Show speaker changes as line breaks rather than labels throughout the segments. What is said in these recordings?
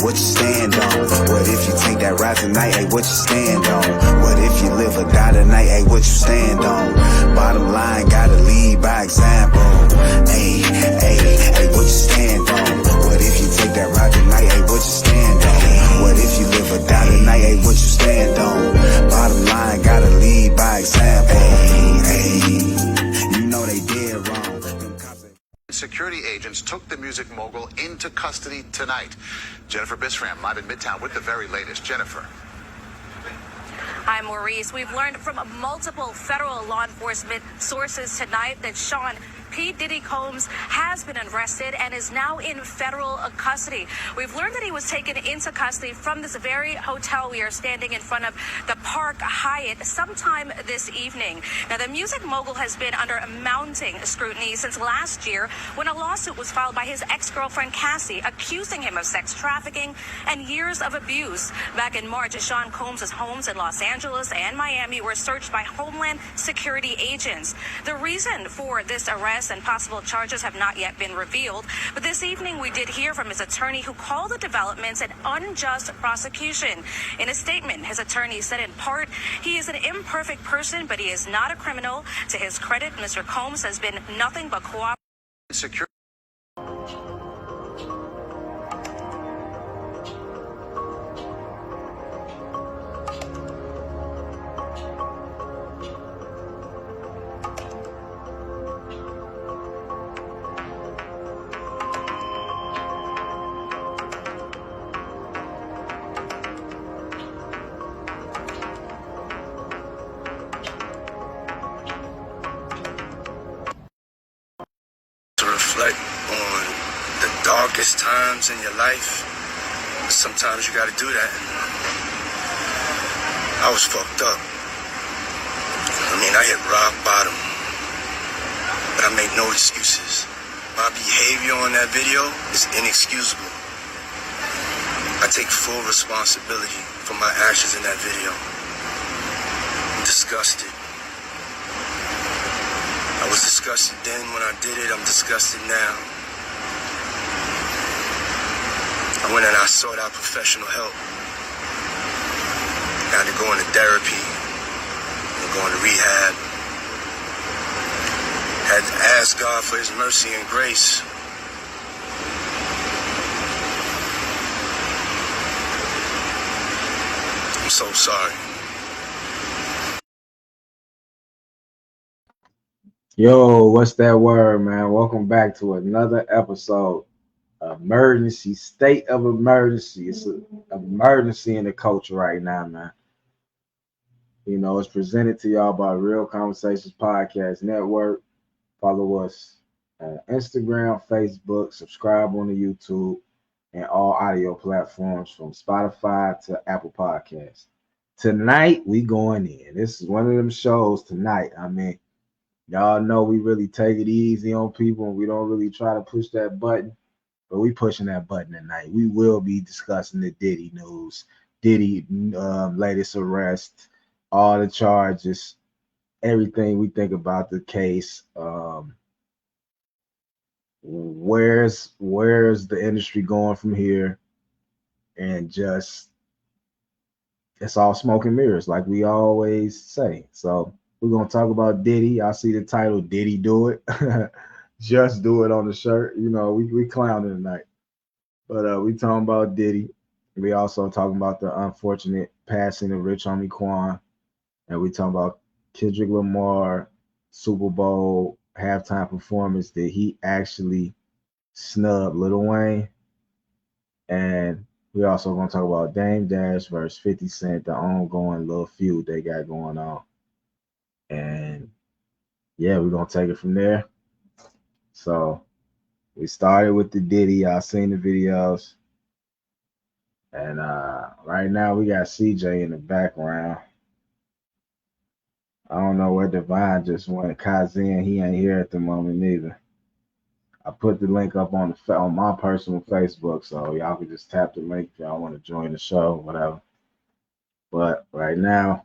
what you stand on? What if you take that ride tonight, hey, what you stand on? What if you live or die tonight, hey, what you stand on? Bottom line, gotta lead by example. Hey, hey, hey, what you stand on? What if you take that ride tonight, hey, what you stand on? What if you live or die tonight, hey, what you stand on? Bottom line, gotta lead by example. Hey, hey, you know they did wrong.
Security agents took the music mogul into custody tonight. Jennifer Bisram live in Midtown with the very latest. Jennifer.
Hi, Maurice. We've learned from multiple federal law enforcement sources tonight that Sean P. Diddy Combs has been arrested and is now in federal custody. We've learned that he was taken into custody from this very hotel we are standing in front of, the Park Hyatt, sometime this evening. Now, the music mogul has been under mounting scrutiny since last year when a lawsuit was filed by his ex-girlfriend Cassie, accusing him of sex trafficking and years of abuse. Back in March, Sean Combs' homes in Los Angeles and Miami were searched by Homeland Security agents. The reason for this arrest and possible charges have not yet been revealed. But this evening, we did hear from his attorney, who called the developments an unjust prosecution. In a statement, his attorney said in part, he is an imperfect person, but he is not a criminal. To his credit, Mr. Combs has been nothing but cooperative.
Reflect on the darkest times in your life. Sometimes you gotta do that. I was fucked up. I hit rock bottom, but I made no excuses. My behavior on that video is inexcusable. I take full responsibility for my actions in that video. I'm disgusted. I was disgusted then when I did it. I'm disgusted now. I went and I sought out professional help. I had to go into therapy and go into rehab. Had to ask God for his mercy and grace. I'm so sorry.
Yo, what's that word, man? Welcome back to another episode. Emergency, state of emergency. It's an emergency in the culture right now, man. You know, it's presented to y'all by Real Conversations Podcast Network. Follow us on Instagram, Facebook, subscribe on the YouTube, and all audio platforms from Spotify to Apple Podcasts. Tonight, we going in. This is one of them shows tonight. Y'all know we really take it easy on people, and we don't really try to push that button, but we pushing that button tonight. We will be discussing the Diddy news, Diddy latest arrest, all the charges, everything we think about the case. Where's the industry going from here? And just, it's all smoke and mirrors, like we always say. So we're going to talk about Diddy. I see the title, Diddy Do It. Just do it on the shirt. You know, we clowning tonight. But we talking about Diddy. We also talking about the unfortunate passing of Rich Homie Quan. And we talking about Kendrick Lamar Super Bowl halftime performance that he actually snubbed Lil Wayne. And we also going to talk about Dame Dash versus 50 Cent, the ongoing little feud they got going on. And yeah, we're gonna take it from there. So we started with the Diddy. Y'all seen the videos. And right now we got CJ in the background. I don't know where Divine just went. Kazin, he ain't here at the moment either. I put the link up on my personal Facebook, so y'all can just tap the link if y'all want to join the show, whatever. But right now,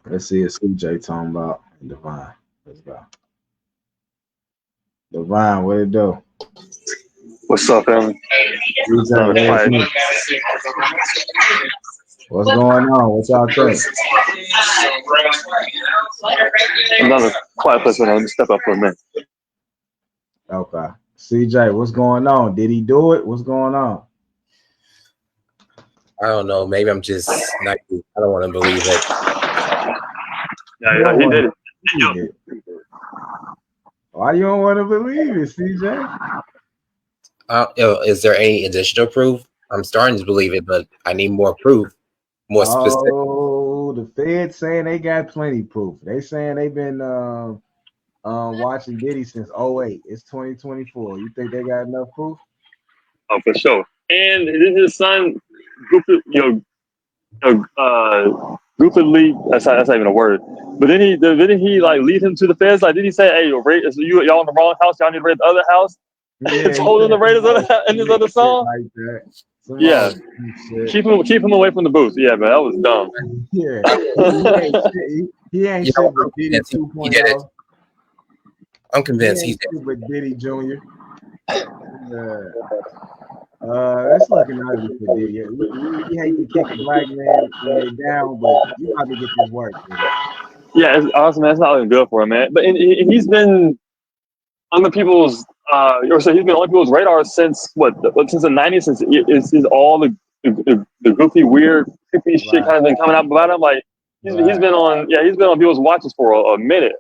let's see what CJ talking about. Divine, let's go. Divine, what it do?
What's up, family?
What's going on? What y'all think?
Another quiet place when I step up for a minute.
Okay. CJ, what's going on? Did he do it? What's going on?
I don't know. Maybe I'm just not. I don't want to believe it.
Yeah, he did it.
Why you don't want to believe it, CJ?
Is there any additional proof? I'm starting to believe it, but I need more proof, more specific.
Oh, the Feds saying they got plenty proof. They saying they've been watching Diddy since 2008. It's 2024. You think they got enough proof?
Oh, for sure. And his son, goofily, that's not even a word. But didn't he like lead him to the feds? Like, did he say, "Hey, y'all in the wrong house. Y'all need to raid the other house"?
Yeah,
told him to raid in his other song.
Like that.
Yeah, keep him away from the booth. Yeah, man, that was dumb.
Yeah, he ain't shit but Diddy 2.0.
I'm convinced
he's but Diddy Jr. That's looking ugly for Diddy. We hate to kick a black man when they're down, but you got to get this work, Diddy.
Yeah, it's awesome, man. It's not looking good for him, man. But he's been on the people's he's been on people's radar since since the '90s. Since it's all the goofy, weird, creepy shit kind of been coming out about him. Like he's been on people's watches for a minute.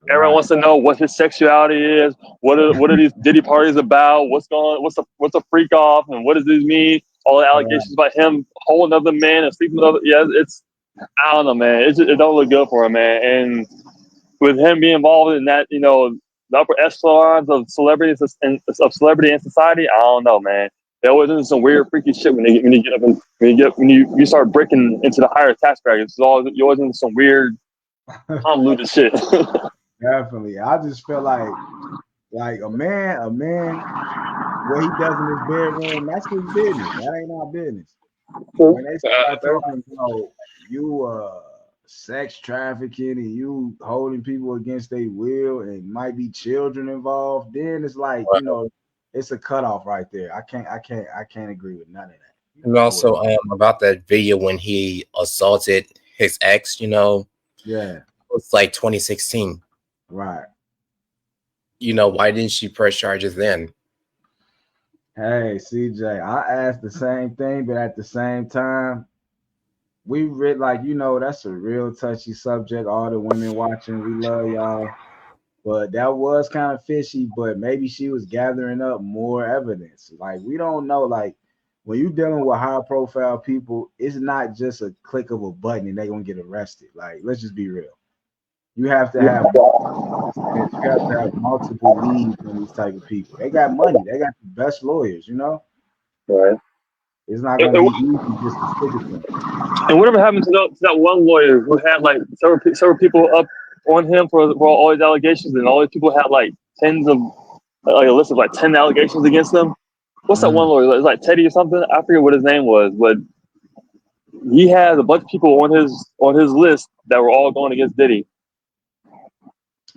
Everyone wants to know what his sexuality is. What are these Diddy parties about? What's a freak off, and what does this mean? All the allegations about him holding other men and sleeping with other. Yeah, it's I don't know, man. It don't look good for him, man. And with him being involved in that, the upper echelons of celebrities and of celebrity and society, I don't know, man. They always do some weird, freaky shit when you get up and when you start breaking into the higher tax brackets. You always into some weird, convoluted shit.
Definitely. I just feel like a man, what he does in his bedroom, that's his business. That ain't our business. When they start talking, you sex trafficking and you holding people against their will and might be children involved, then it's like, it's a cutoff right there. I can't agree with none of that.
And also about that video when he assaulted his ex,
yeah,
it's like 2016.
Right.
Why didn't she press charges then?
Hey, CJ, I asked the same thing, but at the same time, we read that's a real touchy subject. All the women watching, we love y'all. But that was kind of fishy, but maybe she was gathering up more evidence. Like, we don't know. Like, when you're dealing with high profile people, it's not just a click of a button and they're going to get arrested. Like, let's just be real. You have to have multiple leads on these type of people. They got money. They got the best lawyers,
Right.
It's not going to be easy just to stick it to them.
And whatever happened to that one lawyer who had like several people up on him for all these allegations, and all these people had like tens of like a list of like 10 allegations against them. What's that one lawyer? It's like Teddy or something. I forget what his name was, but he had a bunch of people on his list that were all going against Diddy.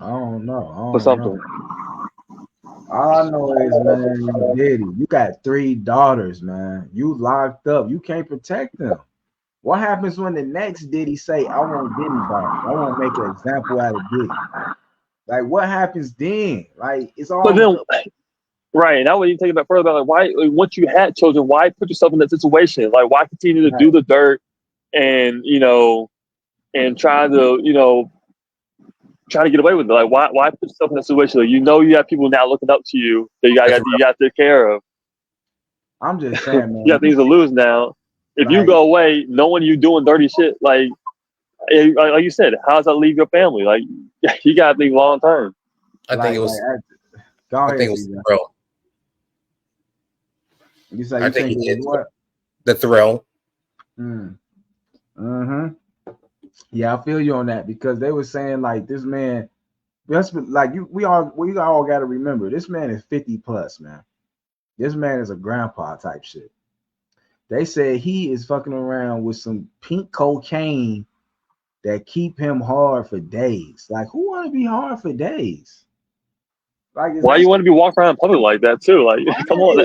I don't know.
For something.
All I know is, man, Diddy, you got 3 daughters, man. You locked up. You can't protect them. What happens when the next Diddy say, I want Diddy back? I want to make an example out of Diddy. Like, what happens then? Like, it's all.
But then, right. Now, when you take it back further, like, why, once you had children, why put yourself in that situation? Like, why continue to do the dirt and, and try to get away with it? Like, why put yourself in that situation? Like, you have people now looking up to you that you got to take care of.
I'm just saying, man.
You got things to lose now. If you go away, knowing you doing dirty shit, like you said, how does that leave your family? Like, you got to think long term.
I think it was. I think it was Thrill.
You say you think it was what?
The Thrill.
Yeah, I feel you on that, because they were saying like this man. We all got to remember, this man is 50 plus, man. This man is a grandpa type shit. They said he is fucking around with some pink cocaine that keep him hard for days. Like, who want to be hard for days? Like,
why you want to be walking around in public like that too? Like, come on.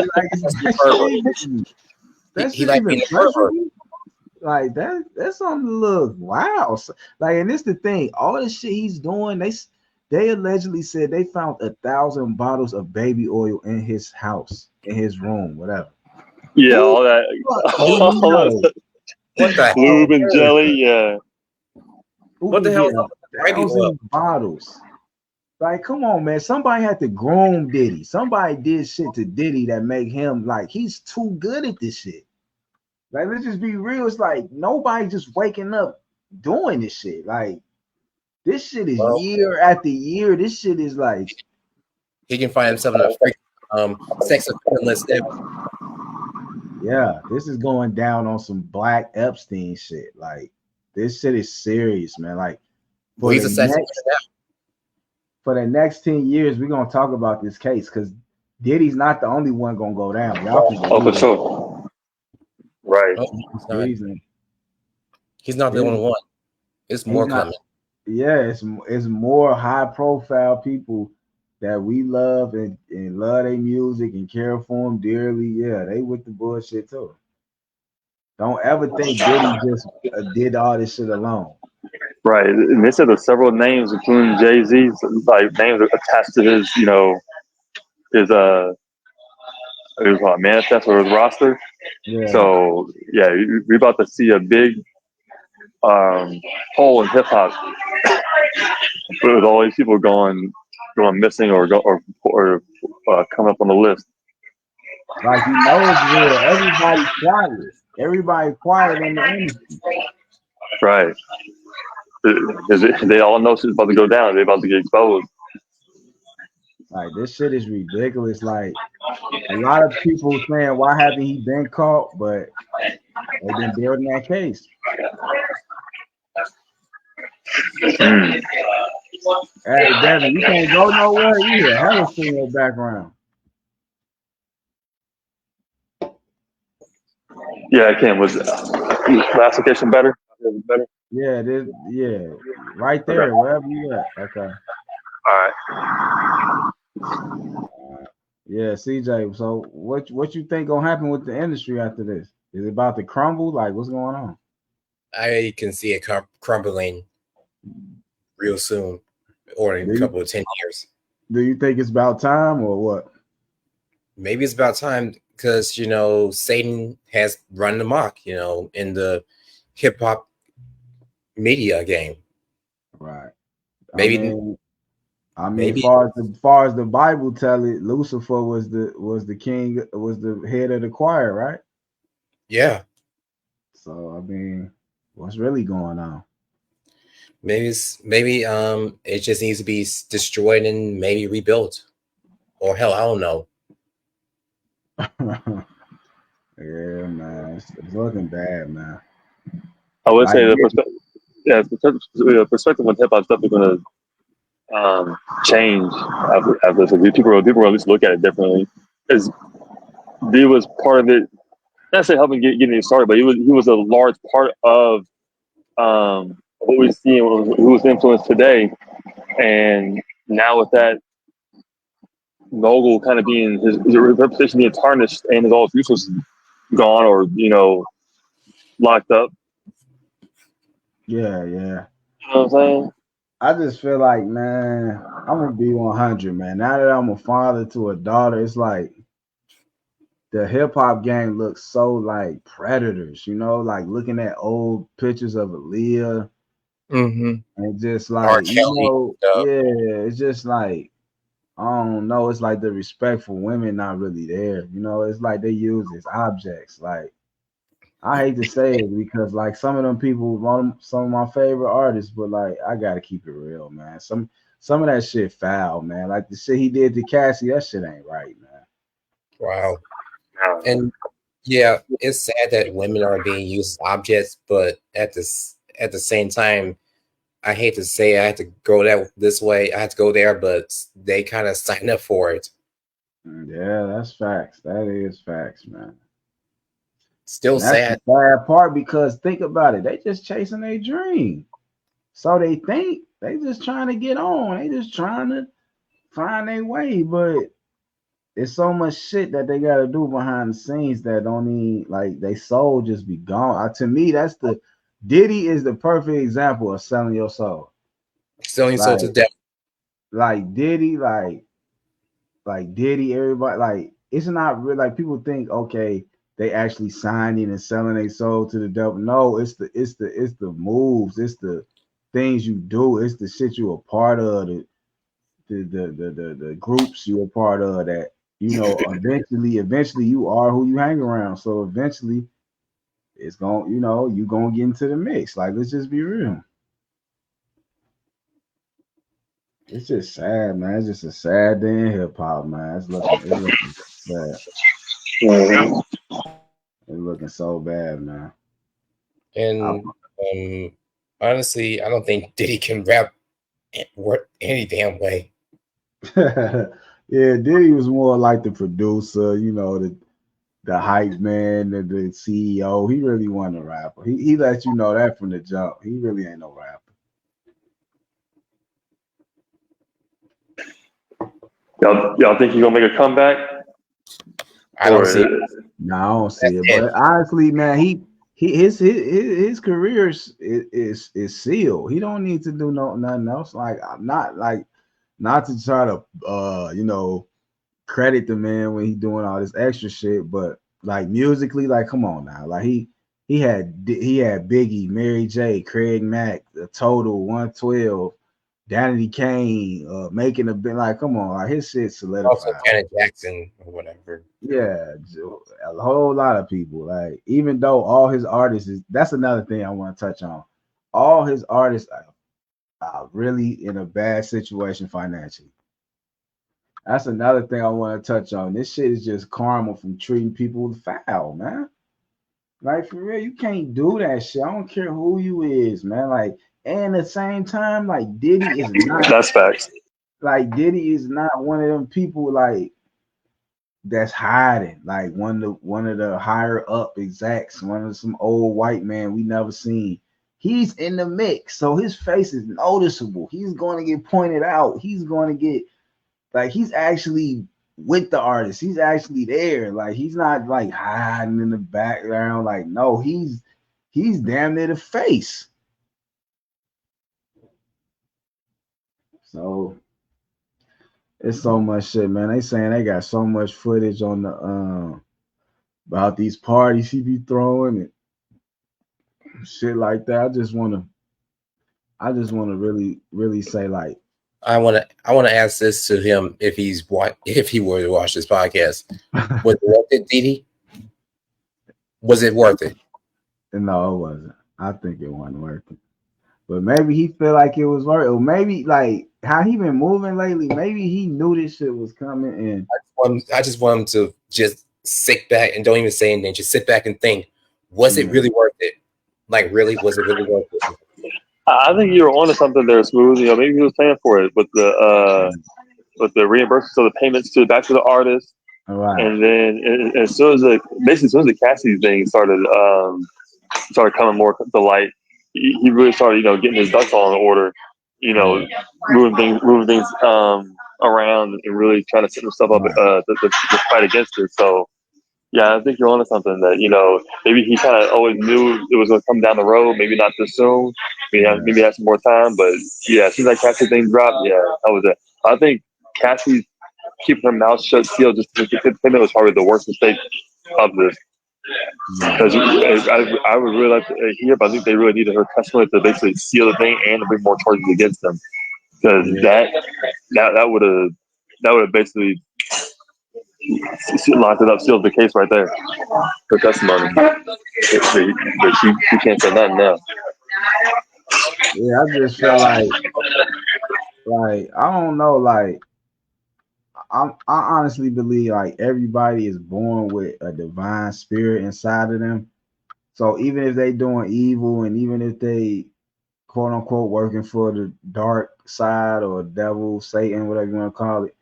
That
He
shit
like
even
being a
pressure
pervert.
you? Like that's something to look wow. Like, and this the thing, all the shit he's doing, they allegedly said they found 1,000 bottles of baby oil in his house, in his room, whatever.
Yeah,
Who
all that,
the fuck do you know?
What the
lube
hell?
and jelly. Yeah,
Who
What the
can
hell
get
is up with the baby oil?
1,000 bottles? Like, come on, man. Somebody had to groom Diddy. Somebody did shit to Diddy that make him like he's too good at this shit. Like, let's just be real. It's like nobody just waking up doing this shit. Like, this shit is
Well,
year after year. This shit is like,
he can find himself in a freak sex offender list.
yeah, this is going down on some Black Epstein shit. Like, this shit is serious, man. Like,
Well, he's a sex offender now.
for the next 10 years, we're gonna talk about this case because Diddy's not the only one gonna go down. Y'all can
oh for sure. Right.
Oh, he's not the only one. It's more coming.
Yeah, it's more high profile people that we love and love their music and care for them dearly. Yeah, they with the bullshit too. Don't ever think Diddy just did all this shit alone.
Right. And they said there's several names, including Jay-Z's, like names attached to his, his manifest or his roster.
Yeah.
So yeah, we're about to see a big hole in hip hop with all these people going missing or coming up on the list.
Like, you know it's real. Everybody's quiet. Everybody quiet in the industry.
Right. They all know shit's about to go down. They're about to get exposed.
Like, this shit is ridiculous. Like, a lot of people saying, why haven't he been caught? But they've been building that case. Hey, Devin, you can't go nowhere either. Hella in your background.
Yeah, I can. Was the application better? Better?
Yeah, right there, okay. Wherever you at. Okay.
All right.
Yeah, CJ. So, what you think gonna happen with the industry after this? Is it about to crumble? Like, what's going on?
I can see it crumbling real soon, or in a couple of 10 years.
Do you think it's about time, or what?
Maybe it's about time because Satan has run amok, in the hip hop media game.
Right.
Maybe.
Maybe as far as the Bible tell it, Lucifer was the king, was the head of the choir, right?
Yeah.
So what's really going on?
Maybe it just needs to be destroyed and maybe rebuilt, or hell, I don't know.
Yeah, man, it's looking bad, man.
I would say the perspective on hip hop stuff is going to change after this. People will at least look at it differently. As D was part of it, not say helping getting it started, but he was a large part of what we see and who was influenced today. And now with that mogul kind of being his reputation being tarnished and his all his resources gone or locked up.
Yeah.
You know what I'm saying?
I just feel like, man, I'm gonna be 100, man. Now that I'm a father to a daughter, it's like the hip hop game looks so like predators, like looking at old pictures of Aaliyah, and just like it's just like I don't know. It's like the respect for women not really there. It's like they use as objects. Like, I hate to say it because like some of them people, some of my favorite artists, but like I gotta keep it real, man. Some of that shit foul, man. Like the shit he did to Cassie, that shit ain't right, man.
Wow. And yeah, it's sad that women are being used as objects, but at the same time, I hate to say I had to go this way. I had to go there, but they kind of signed up for it.
Yeah, that's facts. That is facts, man.
Still sad.
That's the bad part because think about it. They just chasing their dream. So they think they just trying to get on. They just trying to find their way, but it's so much shit that they gotta do behind the scenes that don't even like they soul just be gone. To me, that's the Diddy is the perfect example of selling your soul.
Selling soul
Like
to death.
like Diddy, like Diddy, everybody like it's not real. Like people think, okay, they actually signing and selling their soul to the devil. No, it's the moves, it's the things you do, it's the shit you a part of, the groups you a part of that eventually you are who you hang around. So eventually it's going you gonna get into the mix. Like let's just be real. It's just sad, man. It's just a sad day in hip hop, man. It's looking bad.
Mhm.
It's looking so bad, man.
And honestly, I don't think Diddy can rap work any damn way.
Yeah, Diddy was more like the producer, the hype man, the CEO. He really wasn't a rapper. He let you know that from the jump. He really ain't no rapper.
Y'all think he's gonna make a comeback?
I don't
Or
see.
No, I don't see
That's
it.
it.
But honestly, man, his career is sealed. He don't need to do nothing else. Like I'm not to try to credit the man when he doing all this extra shit, but like musically, like come on now, like he had Biggie, Mary J, Craig Mack, the Total, 112, Danity Kane, making a bit like come on, like his shit
Also,
solidified.
Janet Jackson or whatever.
Yeah, a whole lot of people. Like even though all his artists that's another thing I want to touch on. All his artists are really in a bad situation financially. That's another thing I want to touch on. This shit is just karma from treating people foul, man. Like for real, you can't do that shit. I don't care who you is, man. Like, and at the same time,
that's facts.
Diddy is not one of them people like that's hiding. Like one of the higher up execs, one of some old white man we never seen. He's in the mix, so his face is noticeable. He's going to get pointed out. He's going to get like he's actually with the artist. He's actually there. Like he's not like hiding in the background. Like no, he's damn near the face. So it's so much shit, man. They saying they got so much footage on the about these parties he be throwing and shit like that. I just wanna really, really say like
I want to ask this to him if he were to watch this podcast. Was it worth it, Didi? Was it worth it?
no, it wasn't. I think it wasn't working. But maybe he feel like it was worth it. Or maybe like how he been moving lately, maybe he knew this shit was coming and
I just want him to just sit back and don't even say anything. Just sit back and think, was it really worth it? Like, really, was it really worth it?
I think you were onto something there, Smooth. Maybe he was paying for it with the reimbursements of the payments back to the artist.
right.
And then as soon as the Cassidy thing started coming more to light, he really started getting his ducks all in order. Moving things around and really trying to set himself up to fight against it. So yeah, I think you're onto something that maybe he kind of always knew it was going to come down the road. Maybe not this soon. Maybe have some more time. But yeah, as soon as that Cassidy thing dropped, yeah, that was it. I think Cassidy keeping her mouth shut, sealed, just to get him was probably the worst mistake of this. Because I would really like to hear, but I think they really needed her testimony to basically seal the thing and to bring more charges against them. Because that would have basically locked it up, sealed the case right there. Her testimony, but she can't say nothing now.
Yeah, I just feel like I don't know, like I honestly believe like everybody is born with a divine spirit inside of them. So even if they doing evil and even if they quote unquote working for the dark side or devil, Satan, whatever you want to call it,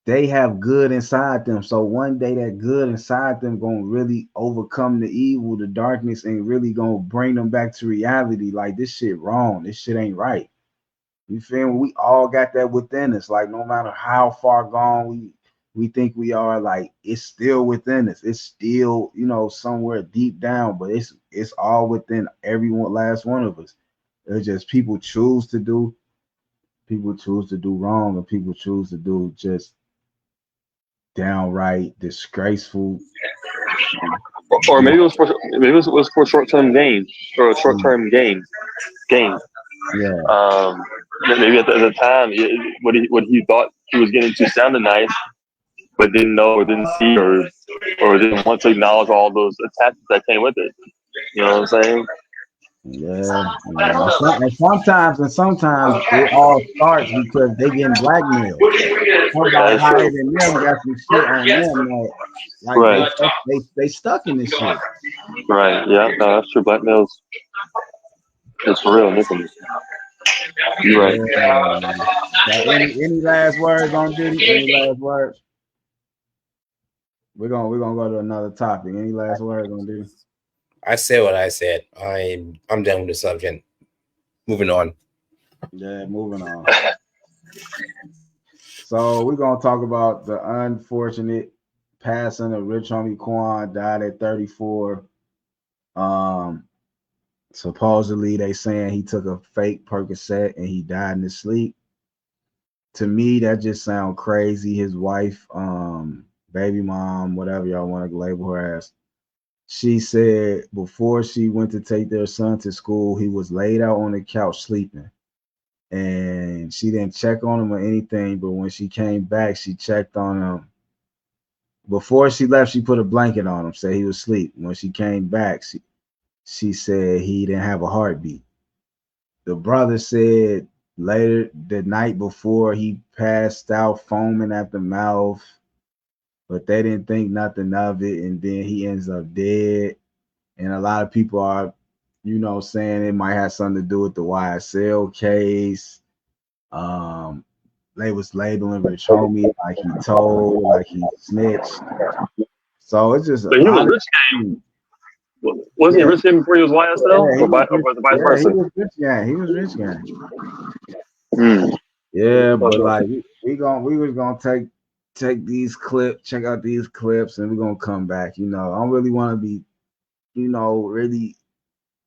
they have good inside them. So one day that good inside them gonna really overcome the evil, the darkness, and really gonna bring them back to reality. Like this shit wrong. This shit ain't right. You feel me? We all got that within us. Like no matter how far gone we think we are, like it's still within us. It's still, you know, somewhere deep down, but it's all within everyone, last one of us. It's just people choose to do wrong, and people choose to do just downright disgraceful.
Or maybe it was for short-term gain or a short-term gain.
Yeah.
Maybe at the time, what he thought he was getting to sounded nice, but didn't know or didn't see or didn't want to acknowledge all those attachments that came with it. You know what I'm saying?
Yeah. And sometimes it all starts because they getting blackmailed. Somebody higher than them got some shit on them, like
right.
they stuck in this shit.
Right. Yeah. No, that's true. Blackmail's it's for real, Nicholas. You're right.
Any last words on Diddy? Any last words? We're gonna go to another topic. Any last words on Diddy?
I said what I said. I'm done with the subject. Moving on.
Yeah, moving on. So we're gonna talk about the unfortunate passing of Rich Homie Quan. Died at 34. Supposedly they saying he took a fake Percocet and he died in his sleep. To me, that just sounds crazy. His wife, baby mom, whatever y'all want to label her as, she said before she went to take their son to school, he was laid out on the couch sleeping. And she didn't check on him or anything, but when she came back, she checked on him. Before she left, she put a blanket on him, said he was asleep. When she came back, she said he didn't have a heartbeat. The brother said later, the night before, he passed out foaming at the mouth, but they didn't think nothing of it, and then he ends up dead. And a lot of people are, you know, saying it might have something to do with the YSL case. They was labeling Rich Homie like he told, like he snitched. So it's just
but he was a rich game. Wasn't he rich game before he was YSL? Or vice versa?
He was rich gang. He was rich gang. Yeah, but like we was gonna take these clips, check out these clips, and we're gonna come back. You know, I don't really want to be, you know, really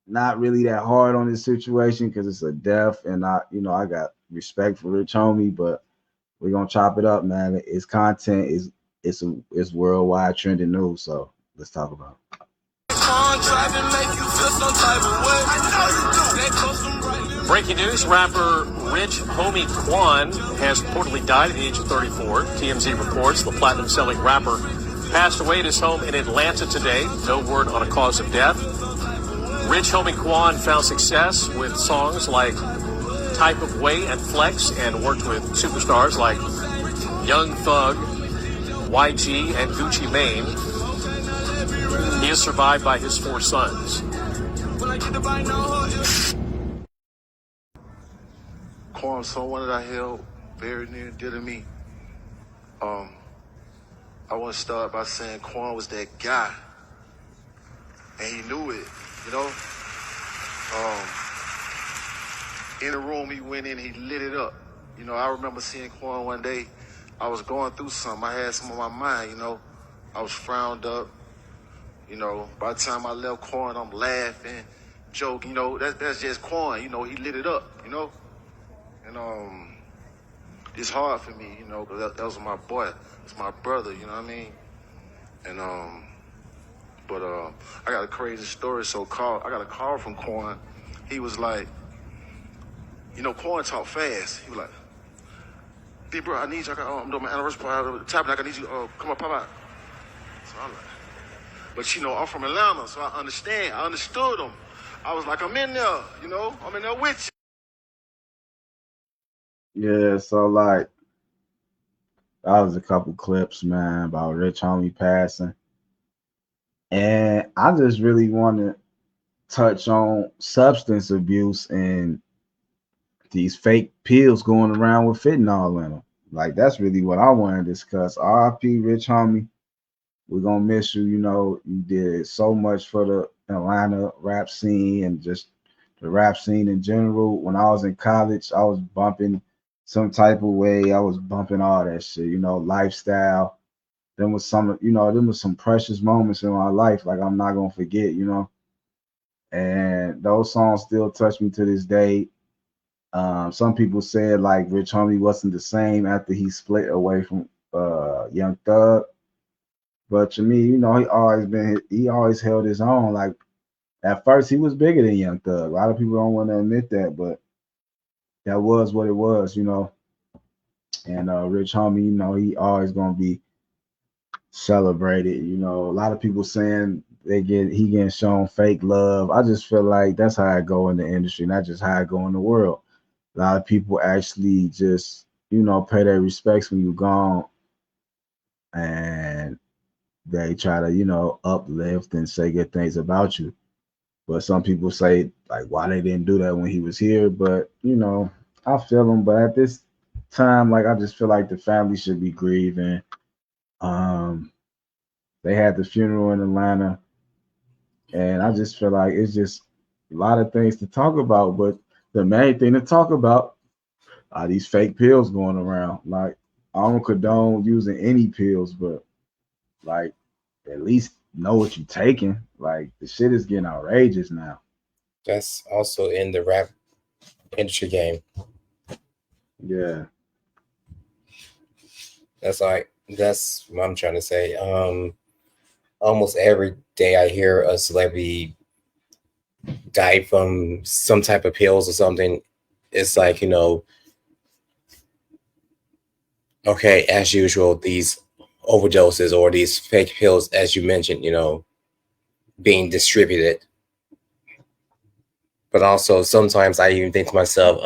not really that hard on this situation because it's a death, and I got respect for Rich Homie, but we're gonna chop it up, man. His content is worldwide trending news, so let's talk about it.
Breaking news, rapper Rich Homie Quan has reportedly died at the age of 34. TMZ reports the platinum-selling rapper passed away at his home in Atlanta today. No word on a cause of death. Rich Homie Quan found success with songs like Type of Way and Flex, and worked with superstars like Young Thug, YG, and Gucci Mane. He is survived by his 4 sons.
Quan, someone that I held very near and dear to me. I want to start by saying Quan was that guy, and he knew it, you know. In the room he went in, he lit it up. You know, I remember seeing Quan one day. I was going through something. I had something on my mind, you know. I was frowned up. You know, by the time I left Quan, I'm laughing, joking. You know, that's just Quan. You know, he lit it up, you know. And it's hard for me, you know, because that was my boy. It's my brother, you know what I mean? And but I got a crazy story. I got a call from Quan. He was like, you know, Quan talk fast. He was like, "Big bro, I need you. I'm doing my anniversary party. I need you. Come on, pop out." So I'm like, but you know, I'm from Atlanta, so I understand. I understood him. I was like, I'm in there, you know. I'm in there with
you. Yeah, so like that was a couple clips, man, about Rich Homie passing. And I just really want to touch on substance abuse and these fake pills going around with fentanyl in them. Like, that's really what I want to discuss. RIP, Rich Homie. We're going to miss you. You know, you did so much for the Atlanta rap scene and just the rap scene in general. When I was in college, I was bumping some type of way. I was bumping all that shit, you know, lifestyle. Them was some, you know, them was some precious moments in my life, like I'm not gonna forget, you know. And those songs still touch me to this day. Some people said like Rich Homie wasn't the same after he split away from Young Thug. But to me, you know, he always held his own. Like at first he was bigger than Young Thug. A lot of people don't want to admit that, but that was what it was, you know. And Rich Homie, you know, he always gonna be celebrated. You know, a lot of people saying he getting shown fake love. I just feel like that's how I go in the industry, not just how I go in the world. A lot of people actually just, you know, pay their respects when you're gone, and they try to, you know, uplift and say good things about you. But some people say like why they didn't do that when he was here. But you know, I feel them. But at this time, like I just feel like the family should be grieving. They had the funeral in Atlanta, and I just feel like it's just a lot of things to talk about. But the main thing to talk about are these fake pills going around. Like I don't condone using any pills, but like at least know what you're taking. Like the shit is getting outrageous now.
That's also in the rap industry game.
Yeah.
That's what I'm trying to say. Almost every day I hear a celebrity die from some type of pills or something. It's like, you know, okay, as usual, these overdoses or these fake pills, as you mentioned, you know, being distributed. But also sometimes I even think to myself,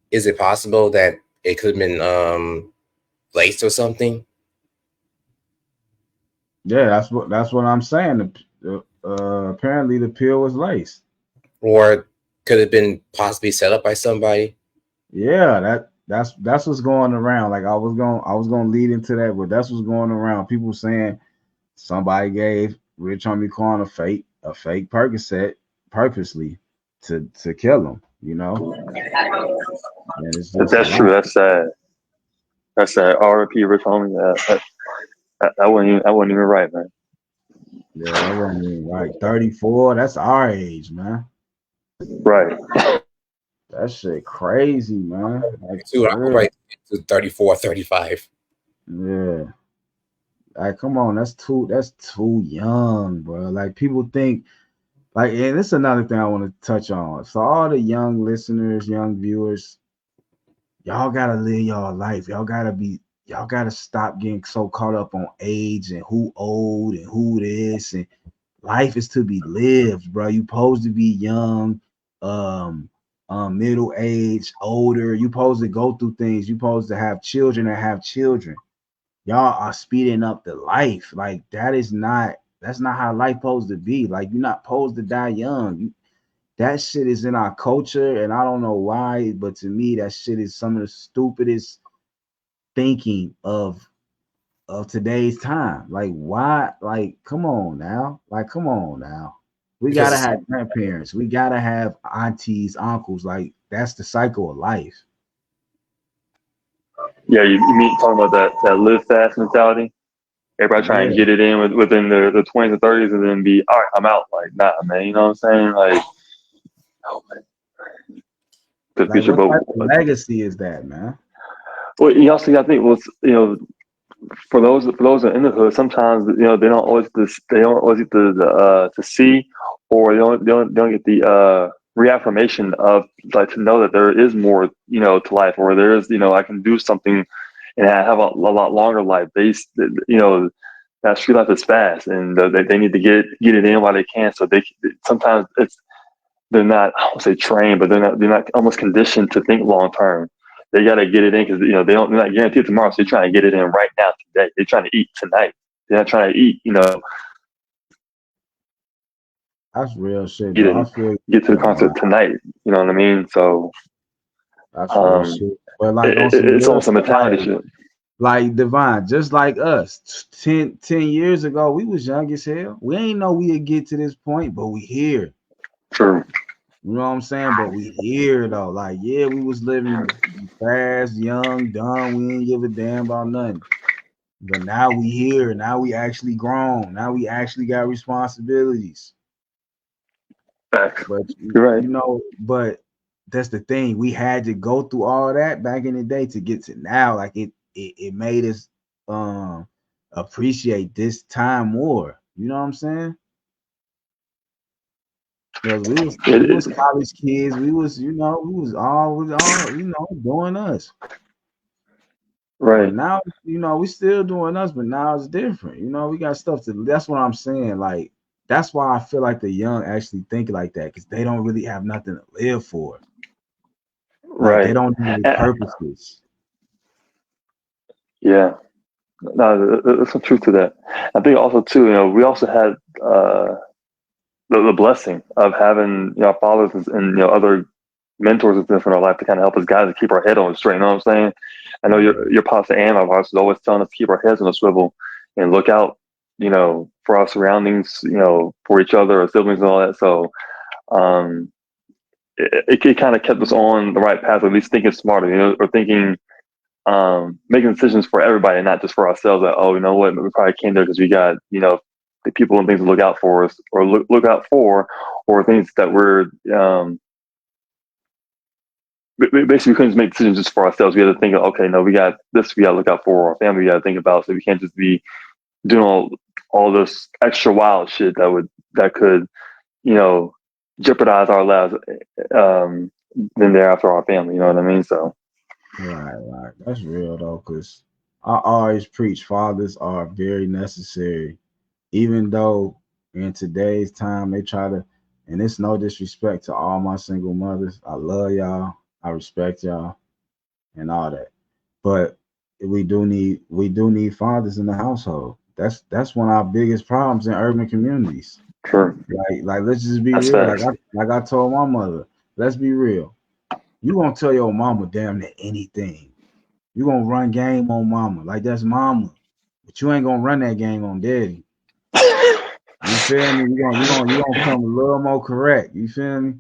is it possible that it could have been laced or something?
Yeah, that's what I'm saying. Apparently the pill was laced.
Or could have been possibly set up by somebody.
Yeah, that's what's going around. Like I was gonna lead into that, but that's what's going around. People saying somebody gave Rich Homie Quan a fake Percocet purposely to kill him, you know. And it's just
That's true. That's sad. That's sad. R.I.P. Rich Homie. That wasn't even right, man.
Yeah, that wasn't even right. 34, that's our age, man.
Right.
That shit crazy, man. Like,
Dude, I'm right to 34, 35.
Yeah. Like, come on, that's too young, bro. Like people think, like, and this is another thing I want to touch on. So all the young listeners, young viewers, y'all gotta live y'all life. Y'all gotta stop getting so caught up on age and who old and who this, and life is to be lived, bro. You supposed to be young, middle age, older. You supposed to go through things. You supposed to have children and have children. Y'all are speeding up the life. Like that's not how life supposed to be. Like you're not supposed to die young. That shit is in our culture, and I don't know why, but to me, that shit is some of the stupidest thinking of today's time. Like, why? Like, come on now. We gotta have grandparents. We gotta have aunties, uncles. Like, that's the cycle of life.
Yeah, you mean talking about that live fast mentality? Everybody trying to get it in within the 20s and 30s and then be, all right, I'm out. Like, nah, man, you know what I'm saying? Like, oh, man. The
Like,
future,
what type of legacy is that, man?
Well, you also got to think, for those that are in the hood, sometimes they don't always get to see, or they don't get the reaffirmation of like to know that there is more to life, or there is I can do something and have a lot longer life. That street life is fast, and they need to get it in while they can. So sometimes they're not, I won't say trained, but they're not almost conditioned to think long term. They got to get it in because they're not guaranteed tomorrow. So they're trying to get it in right now, today. They're trying to eat tonight. They're not trying to eat.
That's real shit.
Get to the concert tonight. You know what I mean? So
that's real shit. But like
it's almost a mentality shit.
Like Divine, just like us, 10 years ago, we was young as hell. We ain't know we'd get to this point, but we here.
True.
You know what I'm saying? But we here though. Like, yeah, we was living fast, young, dumb. We didn't give a damn about nothing. But now we here. Now we actually grown. Now we actually got responsibilities.
Facts.
But
You're right.
you know, but that's the thing. We had to go through all that back in the day to get to now. Like it made us appreciate this time more. You know what I'm saying? Because we was college kids. We was all doing us.
Right.
But now, we still doing us, but now it's different. We got stuff to. That's what I'm saying. Like, that's why I feel like the young actually think like that, because they don't really have nothing to live for. Like,
Right.
they don't know any purposes.
Yeah. No, there's some truth to that. I think also too, we also had the blessing of having fathers and other mentors and stuff in our life to kind of help us guys to keep our head on straight. You know what I'm saying? I know your pastor and my pastor is always telling us to keep our heads on a swivel and look out, for our surroundings, for each other, our siblings and all that. So it kind of kept us on the right path, at least thinking smarter, or thinking, making decisions for everybody, not just for ourselves. Like, oh, you know what, we probably came there because we got, the people and things to look out for us, or look out for, or things that we're basically we couldn't just make decisions just for ourselves. We had to think, okay, no, we got this, we got to look out for our family, we got to think about, so we can't just be doing all this extra wild shit that could, jeopardize our lives then thereafter our family, you know what I mean? So
Right. That's real though, because I always preach fathers are very necessary, even though in today's time they try to, and it's no disrespect to all my single mothers. I love y'all, I respect y'all, and all that. But we do need fathers in the household. That's one of our biggest problems in urban communities.
sure.
Like let's just be
That's
real.
facts.
Like I told my mother, let's be real. You gonna tell your mama damn near anything. You gonna run game on mama. Like, that's mama. But you ain't gonna run that game on daddy. You feel me? You gonna come a little more correct. You feel me?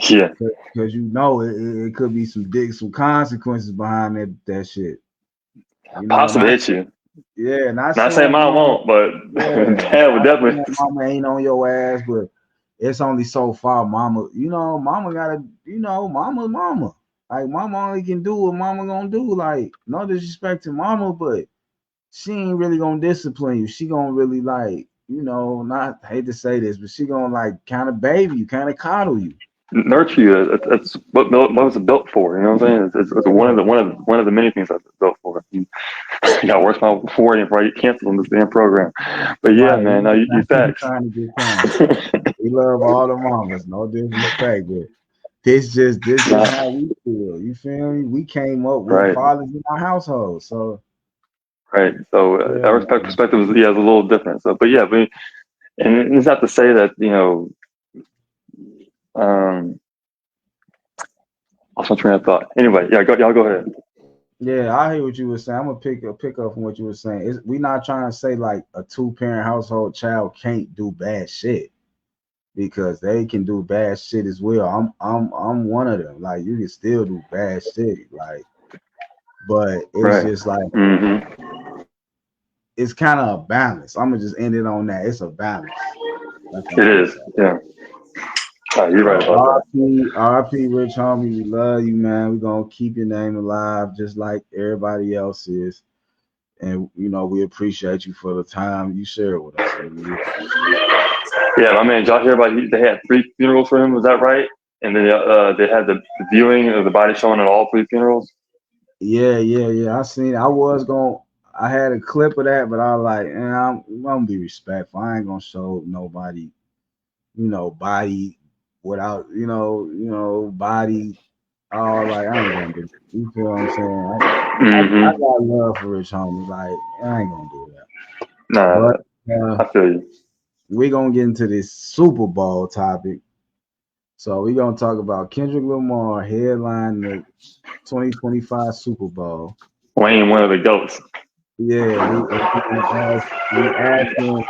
Yeah.
Because it could be some consequences behind that shit.
Possibly hit you.
Yeah,
Not saying mine won't, but dad would definitely.
Mama ain't on your ass, but it's only so far. Mama, mama gotta, mama. Like, mama only can do what mama gonna do. Like, no disrespect to mama, but she ain't really gonna discipline you. She gonna really, like, not hate to say this, but she gonna, like, kind of baby you, kind of coddle you.
Nurture you. That's what was it built for. You know what I'm saying? It's one of the many things that's built for. You got worse my wording before I get canceled on this damn program. But yeah,
Right.
man, no, you facts.
Trying to get time. We love all the mamas, no disrespect, but this is how we feel. You feel me? We came up with fathers in our household, so
right. So our perspective is a little different. So, but yeah, and it's not to say that lost my train of thought. Anyway, yeah, y'all go ahead.
Yeah, I hear what you were saying. I'm gonna pick up from what you were saying. We're not trying to say like a 2-parent household child can't do bad shit, because they can do bad shit as well. I'm one of them. Like, you can still do bad shit, like, but it's just like it's kind of a balance. I'm gonna just end it on that. It's a balance.
It is, yeah. You're right about that.
RP Rich Homie, we love you, man. We're gonna keep your name alive just like everybody else is. And we appreciate you for the time you shared with us.
Yeah, my man, y'all hear about they had 3 funerals for him, was that right? And then they had the viewing of the body showing at all 3 funerals?
Yeah. I seen it. I had a clip of that, but I was like, I'm gonna be respectful. I ain't gonna show nobody, body without, body. All, like, I ain't gonna do it. You feel what I'm saying? I got love for Rich Homie. Like, I ain't gonna do that.
Nah,
but,
I feel you.
We're gonna get into this Super Bowl topic. So we're gonna talk about Kendrick Lamar headline the 2025 Super Bowl.
Wayne, one of the GOATs.
Yeah, we asked him,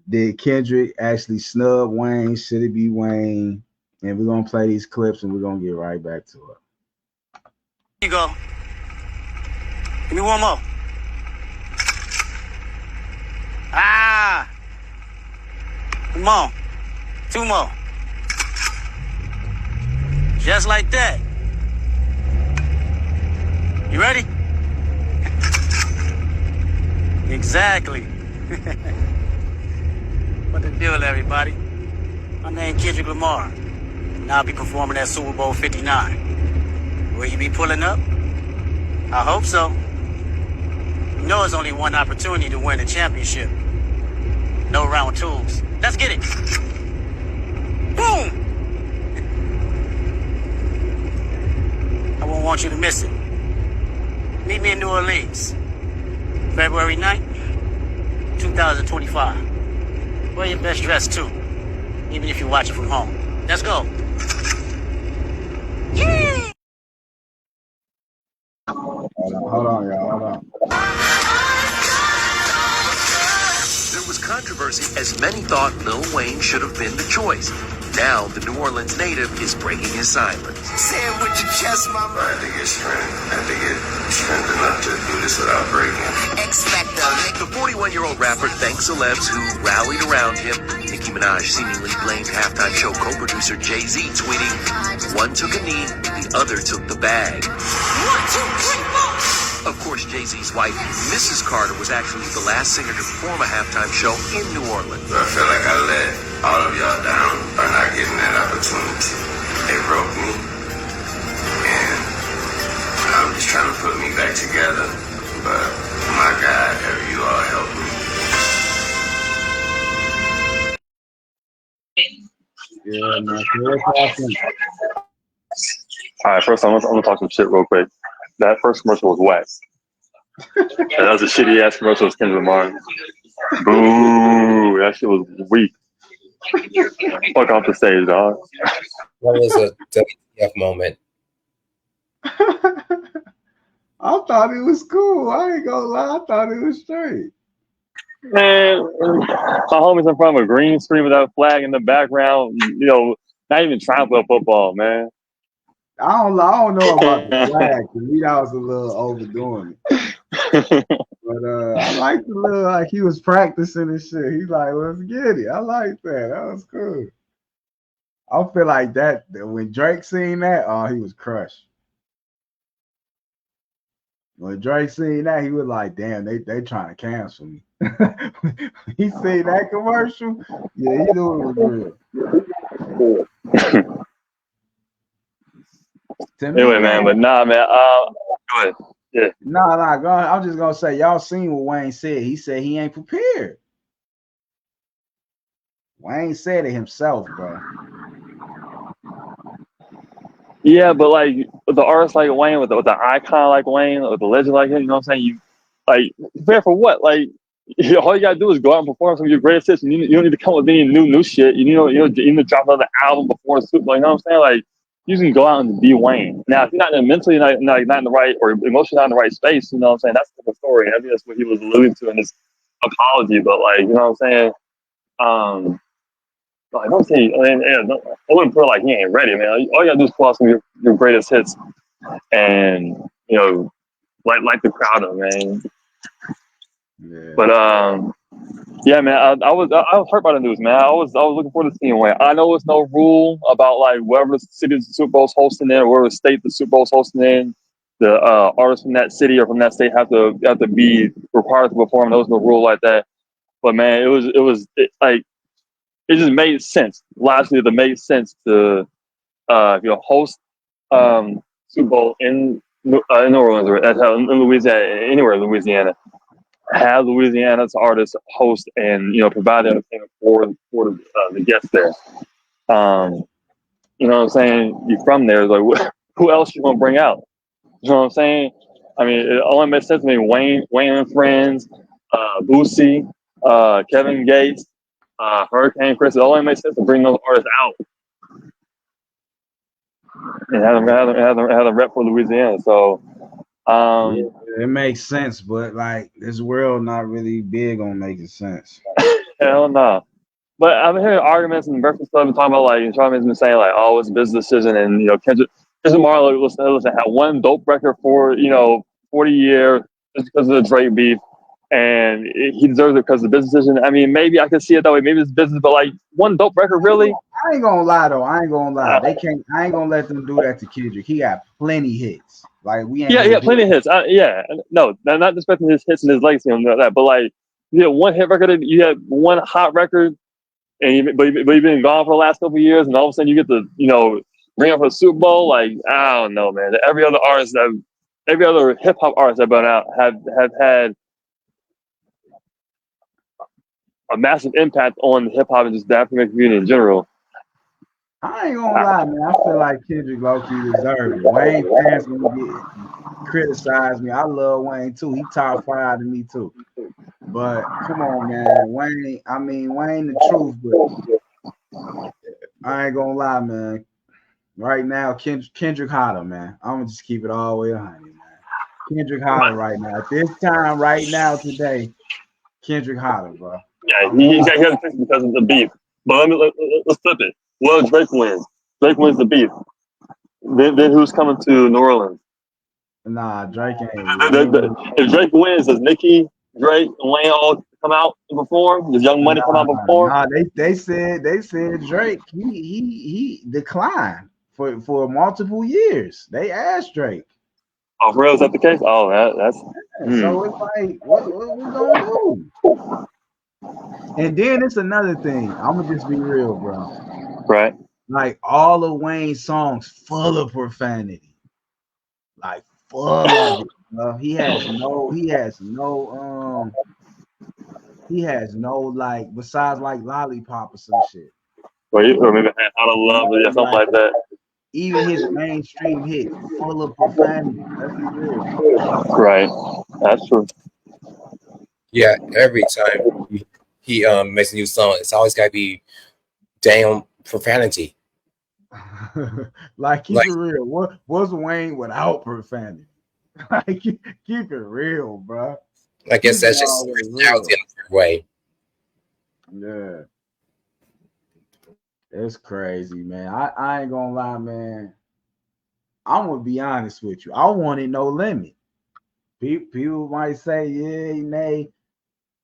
Did Kendrick actually snub Wayne? Should it be Wayne? And we're gonna play these clips and we're gonna get right back to it.
Here you go. Give me one more. Ah! Come on. 2 more. Just like that. You ready? Exactly. What the deal, everybody? My name Kendrick Lamar. And I'll be performing at Super Bowl 59. Will you be pulling up? I hope so. You know it's only one opportunity to win a championship. No round twos. Let's get it. Boom! I won't want you to miss it. Meet me in New Orleans, February 9th, 2025. Wear your best dress too, even if you watch it from home. Let's go. Yay!
Hold on, y'all. Hold on.
There was controversy as many thought Lil Wayne should have been the choice. Now, the New Orleans native is breaking his silence.
Say it with your chest, mama. I had to get strength. I had to get strength enough to do this without breaking.
Expecto. The 41-year-old rapper thanks celebs who rallied around him. Nicki Minaj seemingly blamed halftime show co-producer Jay-Z, tweeting, "One took a knee, the other took the bag." 1, 2, 3, 4. Of course, Jay-Z's wife, Mrs. Carter, was actually the last singer to perform a halftime show in New Orleans.
I feel like I let all of y'all down by not getting that opportunity. They broke me, and I'm just trying to put me back together. But my God, have you all helped me?
Yeah, man. What's happening?
All right, first I'm gonna talk some shit real quick. That first commercial was whack. That was a shitty ass commercial with Kendrick Lamar. Boo! That shit was weak. Fuck off the stage, dog.
That was a WTF moment.
I thought it was cool. I ain't gonna lie. I thought it was straight.
Man, my homie's in front of a green screen with that flag in the background. You know, not even trying to play football, man.
I don't know about the flag. To me, that was a little overdoing it. But I like the little, like he was practicing and shit. He's like, let's get it. I like that. That was cool. I feel like that when Drake seen that, oh, he was crushed. When Drake seen that, he was like, damn, they trying to cancel me. He seen that commercial. Yeah, he knew it was real.
Anyway, man, but nah, man. Go ahead. Yeah.
Nah, go ahead. I'm just gonna say, y'all seen what Wayne said. He said he ain't prepared. Wayne said it himself, bro.
Yeah, but like with the artist like Wayne, with the icon like Wayne, with the legend like him, you know what I'm saying? You like prepare for what? Like all you gotta do is go out and perform some of your greatest hits. And you don't need to come up with any new shit. You need to drop another album before the Super Bowl. You know what I'm saying? Like you can go out and be Wayne. Now, if you're not mentally not in the right or emotionally not in the right space, you know what I'm saying? That's the story. I think that's what he was alluding to in his apology. But like, you know what I'm saying? I don't say. I wouldn't put it like he ain't ready, man. All you gotta do is pull out some of your greatest hits, and you know, like the crowd up, man. Yeah. But yeah, man. I was hurt by the news, man. I was looking forward to seeing Wayne. I know it's no rule about like wherever the city the Super Bowl's hosting in, or wherever state the Super Bowl's hosting in, the artists from that city or from that state have to be required to perform. There was no rule like that. But man, it just made sense. Lastly, it made sense to host Super Bowl in New Orleans or in Louisiana, anywhere in Louisiana. Have Louisiana's artists host and provide entertainment for the guests there. You know what I'm saying? You're from there. Like, who else you gonna bring out? You know what I'm saying? I mean, it only makes sense to me. Wayne and Friends, Boosie, Kevin Gates. Hurricane Chris, it only makes sense to bring those artists out and have them rep for Louisiana. So
it makes sense, but like this world not really big on making sense.
Hell no. But I've been hearing arguments and breakfast club talking about like Charlamagn's been saying like, oh, it's a business decision, and Kendrick Lamar listen, had one dope record for 40 years just because of the Drake beef, and he deserves it because of the business decision. I mean, maybe I can see it that way. Maybe it's business, but like one dope record, really?
I ain't gonna lie though. I ain't gonna lie. They can't. I ain't gonna let them do that to Kendrick. He got plenty hits. Like we ain't.
Yeah, plenty of hits. No, not disrespecting his hits and his legacy and that, but like you had one hit record, you had one hot record. But you've been gone for the last couple of years, and all of a sudden you get to bring up for the Super Bowl. Like I don't know, man. Every other hip hop artist that been out have had a massive impact on the hip hop and just the African community in general.
I ain't gonna lie, man. I feel like Kendrick low-key deserves it. Wayne fans gonna get criticized me. I love Wayne too. He top 5 to me too. But come on, man. Wayne the truth, but I ain't gonna lie, man. Right now, Kendrick hotter, man. I'm gonna just keep it all the way 100, man. Kendrick hotter right now. At this time, right now, today, Kendrick hotter, bro.
Yeah, he got hit because of the beef. But let's flip it. Well, Drake wins. Drake wins the beef. Then who's coming to New Orleans?
Nah, Drake ain't.
If Drake wins, does Nicki, Drake, and Wayne all come out and perform? Does Young Money come out and perform?
Nah, they said Drake he declined for multiple years. They asked Drake.
Oh, for real, is that the case? Oh, that's.
So it's like, what we gonna do? And then it's another thing. I'm gonna just be real, bro.
Right.
Like all of Wayne's songs full of profanity. Like full of it, bro. He has no like besides like Lollipop or some shit.
Or maybe Out of Love or something like that.
Even his mainstream hit full of profanity. Let's be real.
Right. That's true.
Yeah, every time he makes a new song, it's always gotta be damn profanity.
Like keep it real. What was Wayne without profanity? Like keep it real, bro.
I guess that's just personality in a way.
Yeah. It's crazy, man. I ain't gonna lie, man. I'm gonna be honest with you. I wanted No Limit. People might say, yeah, nay.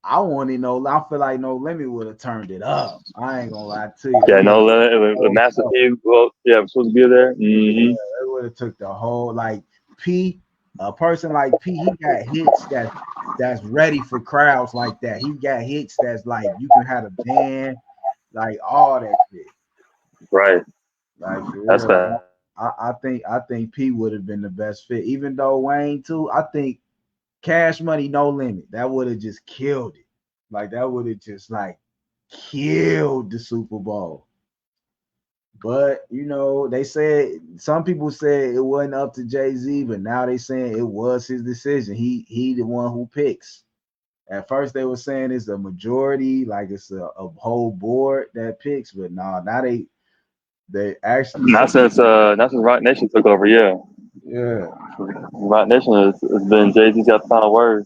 I wanted I feel like No Limit would have turned it up. I ain't gonna lie to you.
Yeah, No Limit with Master P. Well, yeah, I'm supposed to be there. Mm-hmm.
Yeah, it would have took the whole a person like P. He got hits that's ready for crowds like that. He got hits that's like you can have a band, like all that shit.
Right.
Like
that's bad.
I think P would have been the best fit. Even though Wayne too, I think Cash Money No Limit, that would have just killed it. Like that would have just like killed the Super Bowl. But they said some people said it wasn't up to Jay-Z, but now they saying it was his decision. He the one who picks. At first they were saying it's a majority, like it's a whole board that picks, but now they actually
not since Rock Nation took over, yeah.
Yeah.
Rock Nation has been Jay-Z's got the final word.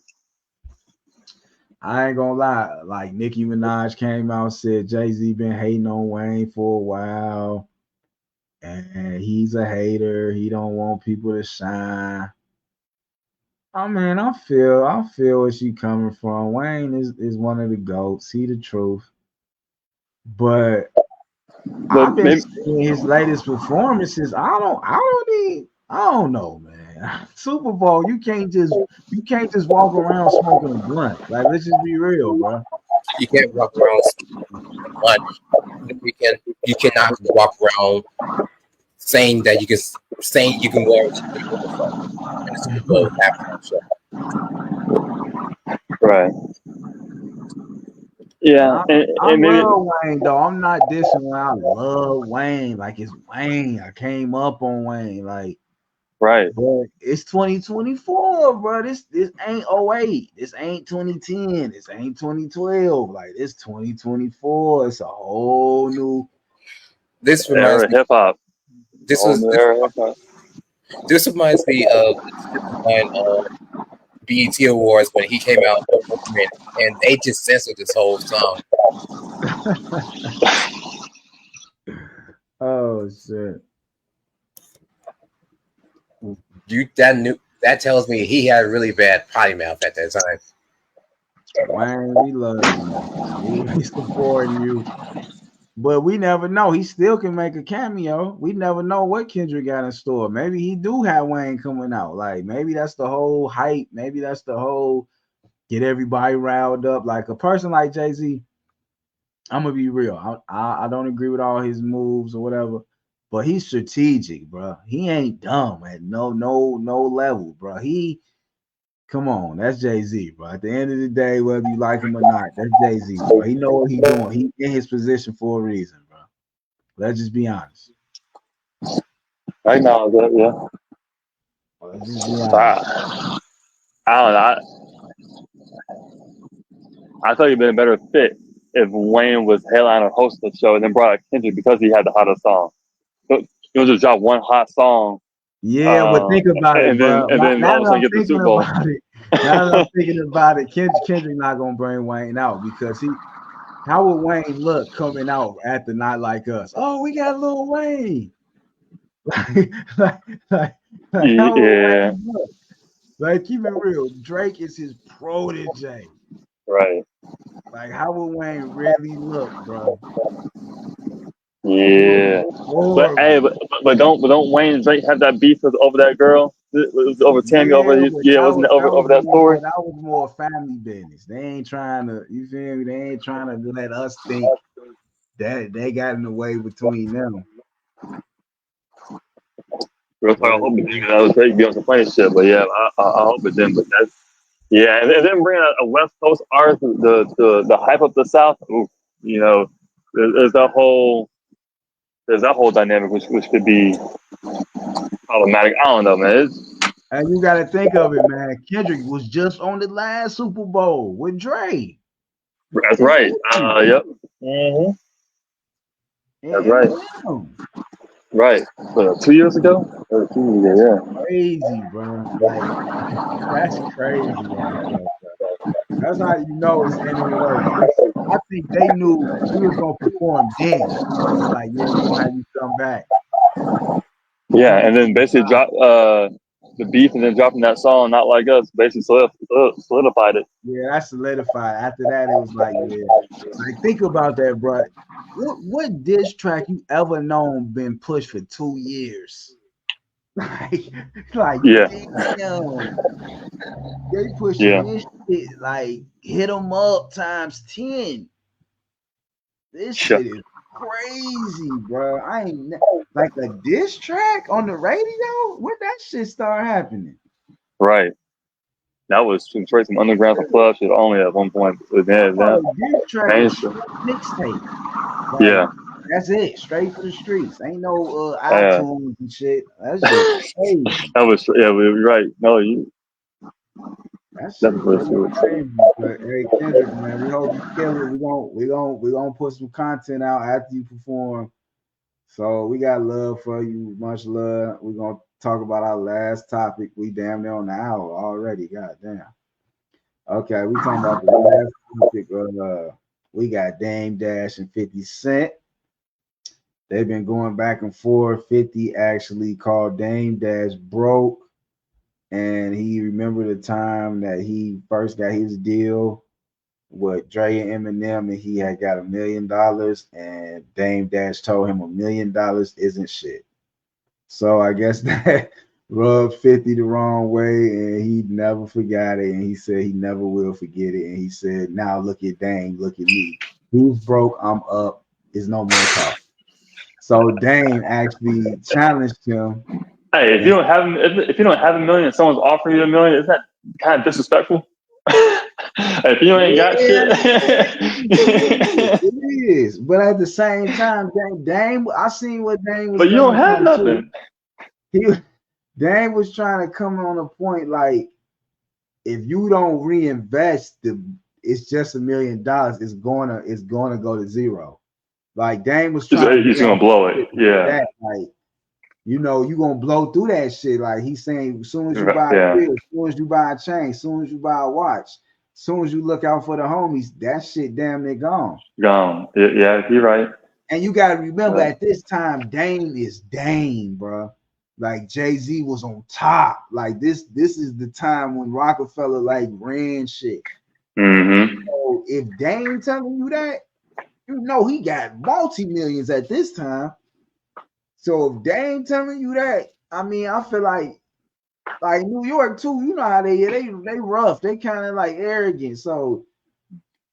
I ain't gonna lie, like Nicki Minaj came out and said Jay-Z been hating on Wayne for a while, and he's a hater. He don't want people to shine. I mean, I feel where she coming from. Wayne is one of the GOATs. He the truth. But I've been seeing his latest performances. I don't know, man. Super Bowl, you can't just walk around smoking a blunt. Like, let's just be real, bro.
You can't walk around smoking a blunt. You cannot walk around saying that you can wear the Super Bowl halftime show.
Right. Yeah,
I love Wayne though. I'm not dissing Wayne. I love Wayne. Like it's Wayne. I came up on Wayne. Like,
right.
But it's 2024, bro. This ain't 08. This ain't 2010. This ain't 2012. Like it's 2024. It's a whole new.
This reminds me
hip hop.
This reminds me of BET Awards when he came out and they just censored this whole song.
Oh shit!
That tells me he had really bad potty mouth at that time.
Wayne, we love you, man. We supporting you. But we never know. He still can make a cameo. We never know what Kendrick got in store. Maybe he do have Wayne coming out. Like maybe that's the whole hype. Maybe that's the whole get everybody riled up. Like a person like Jay-Z, I'm gonna be real. I don't agree with all his moves or whatever, but he's strategic, bro. He ain't dumb at no level, bro. Come on, that's Jay-Z, bro. At the end of the day, whether you like him or not, that's Jay-Z, bro. He know what he's doing. He in his position for a reason, bro. Let's just be honest.
Right now, yeah.
Let's just be honest.
I don't know. I thought it'd been a better fit if Wayne was headliner hosting the show and then brought out Kendrick because he had the hottest song. He'll just drop one hot song.
Yeah, but think about it, bro.
And then all of a sudden get the Super Bowl.
Now that I'm thinking about it, Kendrick not gonna bring Wayne out because how would Wayne look coming out at the Not Like Us? Oh, we got Lil Wayne. How would Wayne look? Like, keep it real. Drake is his protege.
Right.
Like, how would Wayne really look, bro?
Yeah. But don't Wayne and Drake have that beef over that girl? It was over Tammy wasn't it over that story?
That was more family business. They ain't trying to, you feel me? They ain't trying to let us think that they got in the way between them.
Real talk, I hope it didn't. I was ready to be on some funny shit, but yeah, I hope it didn't. But that's and then bring a West Coast artist, the hype up the South. Ooh, you know, there's that whole dynamic which could be problematic. I don't know, man.
And you got to think of it, man. Kendrick was just on the last Super Bowl with Dre.
That's right. Yep. Mm-hmm. That's right. Right. 2 years ago? 2 years ago, yeah.
Crazy, bro. Like, that's crazy. Right? That's how you know it's in the works. I think they knew he was going to perform then. Like, yeah, we're going to have you come back.
Yeah, and then basically drop the beef and then dropping that song, Not Like Us, basically solidified it.
Yeah, that's solidified. After that, it was like, yeah. Like, think about that, bro. What diss track you ever known been pushed for 2 years? like
yeah.
Damn. They pushing this shit like hit 'em up times 10. This shit is crazy, bro. I ain't like a diss track on the radio. When that shit start happening?
Right. That was straight from underground to club shit only at one point.
Diss track mixtape. Like,
yeah.
That's it. Straight for the streets. Ain't no iTunes and shit. That's just crazy.
That was right. No, you.
That's crazy. But hey, Kendrick, man, we hope you kill it. We gonna put some content out after you perform. So we got love for you. Much love. We're gonna talk about our last topic. We damn near on the hour already. God damn. Okay, we talking about the last topic. We got Dame Dash and 50 Cent. They've been going back and forth. 50 actually called Dame Dash broke. And he remembered the time that he first got his deal with Dre and Eminem, and he had got $1 million, and Dame Dash told him $1 million isn't shit. So I guess that rubbed 50 the wrong way, and he never forgot it, and he said he never will forget it. And he said, now look at Dame, look at me. He's broke, I'm up, there's no more talk. So Dame actually challenged him.
Hey, if you don't have $1 million, and someone's offering you $1 million, isn't that kind of disrespectful? If you ain't got shit,
it is. But at the same time, Dame, I seen what Dame was.
But you don't have nothing.
Dame was trying to come on a point like, if you don't reinvest, it's just $1 million. It's gonna go to zero. Like Dame was trying.
He's gonna blow it. Yeah.
Like, you know, you gonna blow through that shit. Like he's saying, as soon as you buy a bill, as soon as you buy a chain, as soon as you buy a watch, as soon as you look out for the homies, that shit damn near gone.
Gone. Yeah, you're right.
And you gotta remember, at this time, Dame is Dame, bro. Like Jay-Z was on top. Like this is the time when Rockefeller like ran shit.
Mm-hmm.
So if Dame telling you that, you know he got multi-millions at this time. So if Dame telling you that, I mean, I feel like New York too, you know how they rough, they kind of like arrogant. So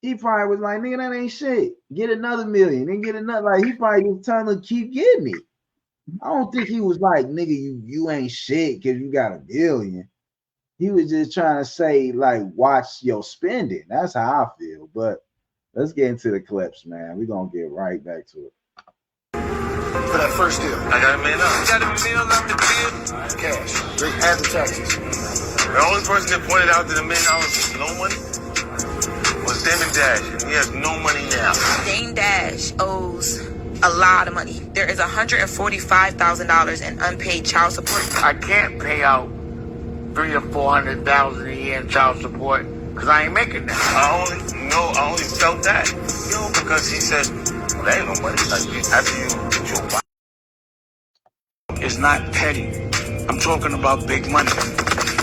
he probably was like, nigga, that ain't shit. Get another million, then get another. Like he probably was telling him, keep getting it. I don't think he was like, nigga, you ain't shit because you got $1 billion. He was just trying to say, like, watch your spending. That's how I feel. But let's get into the clips, man. We're gonna get right back to it.
For that first deal, I got $1 million. You got $1 million off the deal? Cash. After taxes. The only person that pointed out that $1 million was no money was Damon Dash, and he has no money now.
Dame Dash owes a lot of money. There is $145,000 in unpaid child support.
I can't pay out $300,000 or $400,000 a year in child support because I ain't making that.
I only felt that, because he said, well, there ain't no money. Like, after you get your wife.
It's not petty. I'm talking about big money.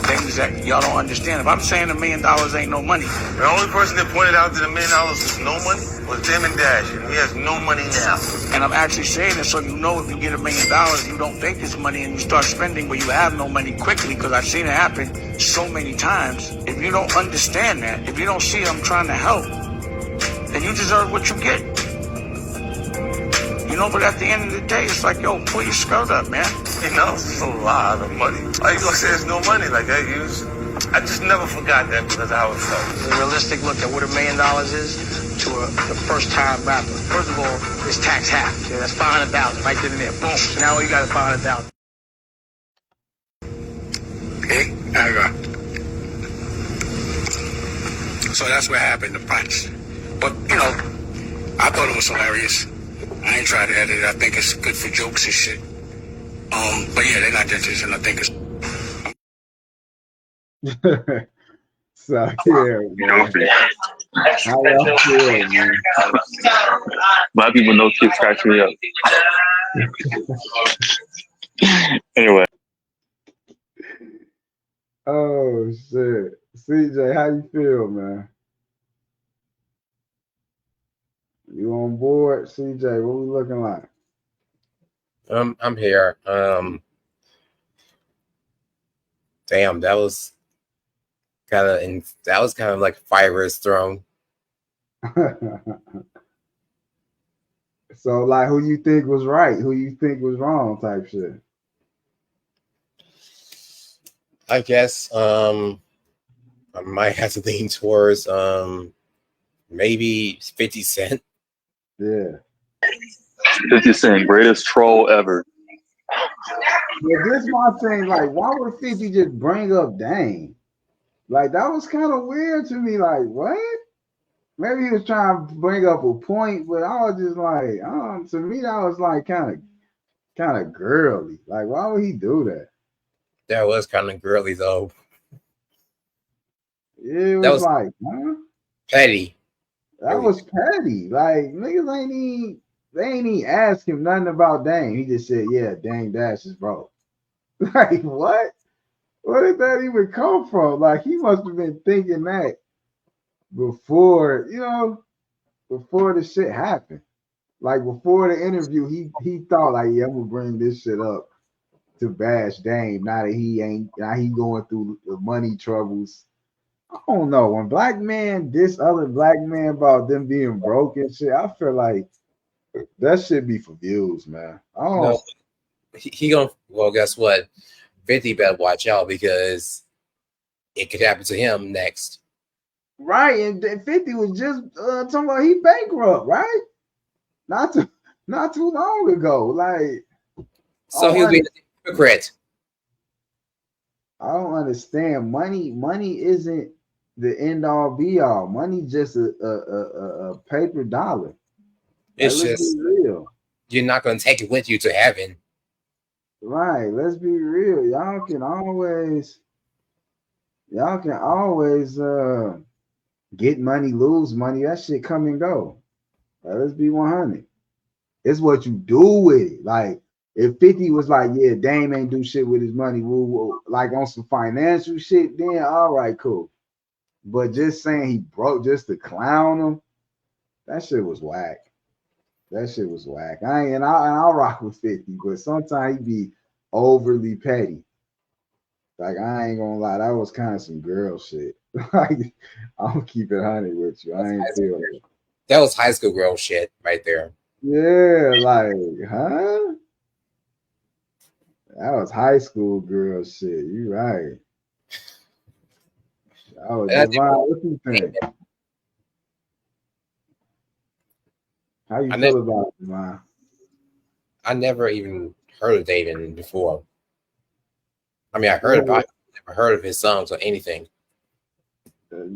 Things that y'all don't understand. If I'm saying $1 million ain't no money.
The only person that pointed out that $1 million was no money was Damon Dash, and he has no money now.
And I'm actually saying it so you know if you get $1 million, you don't think it's money and you start spending where you have no money quickly, because I've seen it happen so many times. If you don't understand that, if you don't see I'm trying to help, then you deserve what you get. You know, but at the end of the day, it's like, yo, pull your skirt up, man.
You know, it's a lot of money. Why you gonna say there's no money? Like, I just never forgot that because of how it felt.
A realistic look at what $1 million is to the first-time rapper. First of all, it's tax half. Okay, that's $500,000 right then and there. Boom. So now you got $500,000.
Okay, I got. So that's what happened, the punch. But you know, I thought it was hilarious. I ain't tried to edit it. I think it's good for jokes and shit. But yeah, they're not dentists, and I think it's.
So yeah, man. How y'all feel, man?
Black people know kids scratch me up. Anyway.
Oh shit, CJ, how you feel, man? You on board, CJ? What we looking like?
I'm here. Damn, that was kind of like fire is thrown.
So, like, who you think was right? Who you think was wrong? Type shit.
I guess I might have to lean towards maybe 50 Cent.
Yeah.
50 Cent, greatest troll ever.
Yeah, this my thing. Like, why would 50 just bring up Dame? Like, that was kind of weird to me. Like, what? Maybe he was trying to bring up a point, but I was just like, to me, that was like kind of girly. Like, why would he do that?
That was kind of girly though.
Yeah, it was like, huh?
Petty.
That was petty. Like, niggas ain't even ask him nothing about Dame. He just said, yeah, Dame Dash is broke. Like, what? Where did that even come from? Like, he must have been thinking that before, before the shit happened. Like, before the interview, he thought, like, yeah, I'm gonna bring this shit up to bash Dame. Now he going through the money troubles. I don't know. When black man diss other black man about them being broke and shit, I feel like that should be for views, man. I don't know.
He gonna, well, guess what? 50 better watch out because it could happen to him next.
Right, and 50 was just talking about he bankrupt, right? Not too long ago. Like,
so he'll be a hypocrite.
I don't understand. Money isn't the end all be all. Money just a paper dollar.
It's just real. You're not gonna take it with you to heaven.
Right. Let's be real. Y'all can always get money, lose money. That shit come and go. Like, let's be 100. It's what you do with it. Like if 50 was like, yeah, Dame ain't do shit with his money, woo, woo, like on some financial shit, then all right, cool. But just saying he broke just to clown him, that shit was whack. That shit was whack. I'll rock with 50, but sometimes he be overly petty. Like I ain't gonna lie, that was kind of some girl shit. Like I'm keep it 100 with you. I ain't feel it.
That was high school girl shit right there.
Yeah, like, huh? That was high school girl shit. You right. That was Divine. What you think? How you feel about it, Divine?
I never even heard of David before. I mean, I heard about him, never heard of his songs or anything.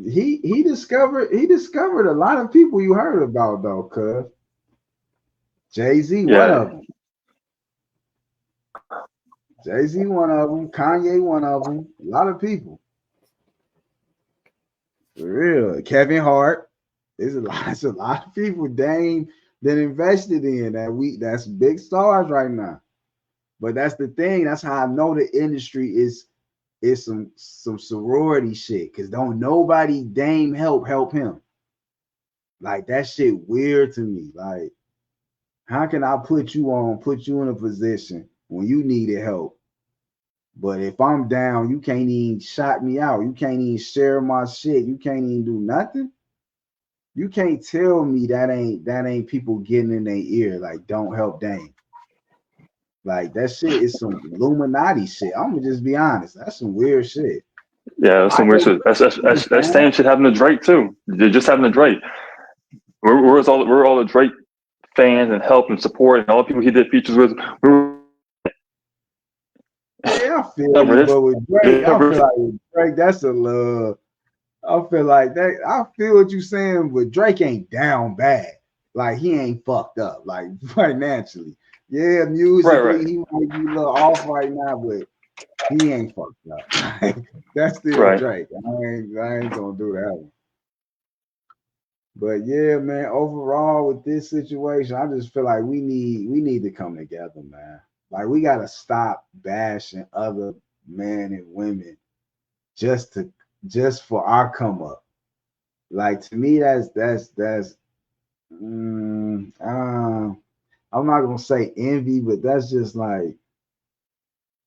He discovered a lot of people you heard about though, cuz Jay-Z, one of them. Jay-Z, one of them. Kanye, one of them. A lot of people. For real. Kevin Hart. There's a lot of people Dame that invested in that's big stars right now. But that's the thing. That's how I know the industry is some sorority shit. Cause don't nobody Dame help him. Like that shit weird to me. Like, how can I put you in a position when you needed help? But if I'm down, you can't even shout me out. You can't even share my shit. You can't even do nothing. You can't tell me that ain't people getting in their ear like don't help Dame. Like that shit is some Illuminati shit. I'm gonna just be honest. That's some weird shit.
Yeah, that's some weird shit. That same shit happened to Drake too. They just happened to Drake. Where's all the Drake fans and help and support and all the people he did features with?
Yeah, I feel it, but with Drake, I feel like with Drake, that's a love. I feel like that. I feel what you're saying, but Drake ain't down bad. Like he ain't fucked up, like financially. Yeah, musically, he might be a little off right now, but he ain't fucked up. That's still Drake. I ain't gonna do that one. But yeah, man, overall with this situation, I just feel like we need to come together, man. Like we gotta stop bashing other men and women just for our come up. Like to me, that's I'm not gonna say envy, but that's just like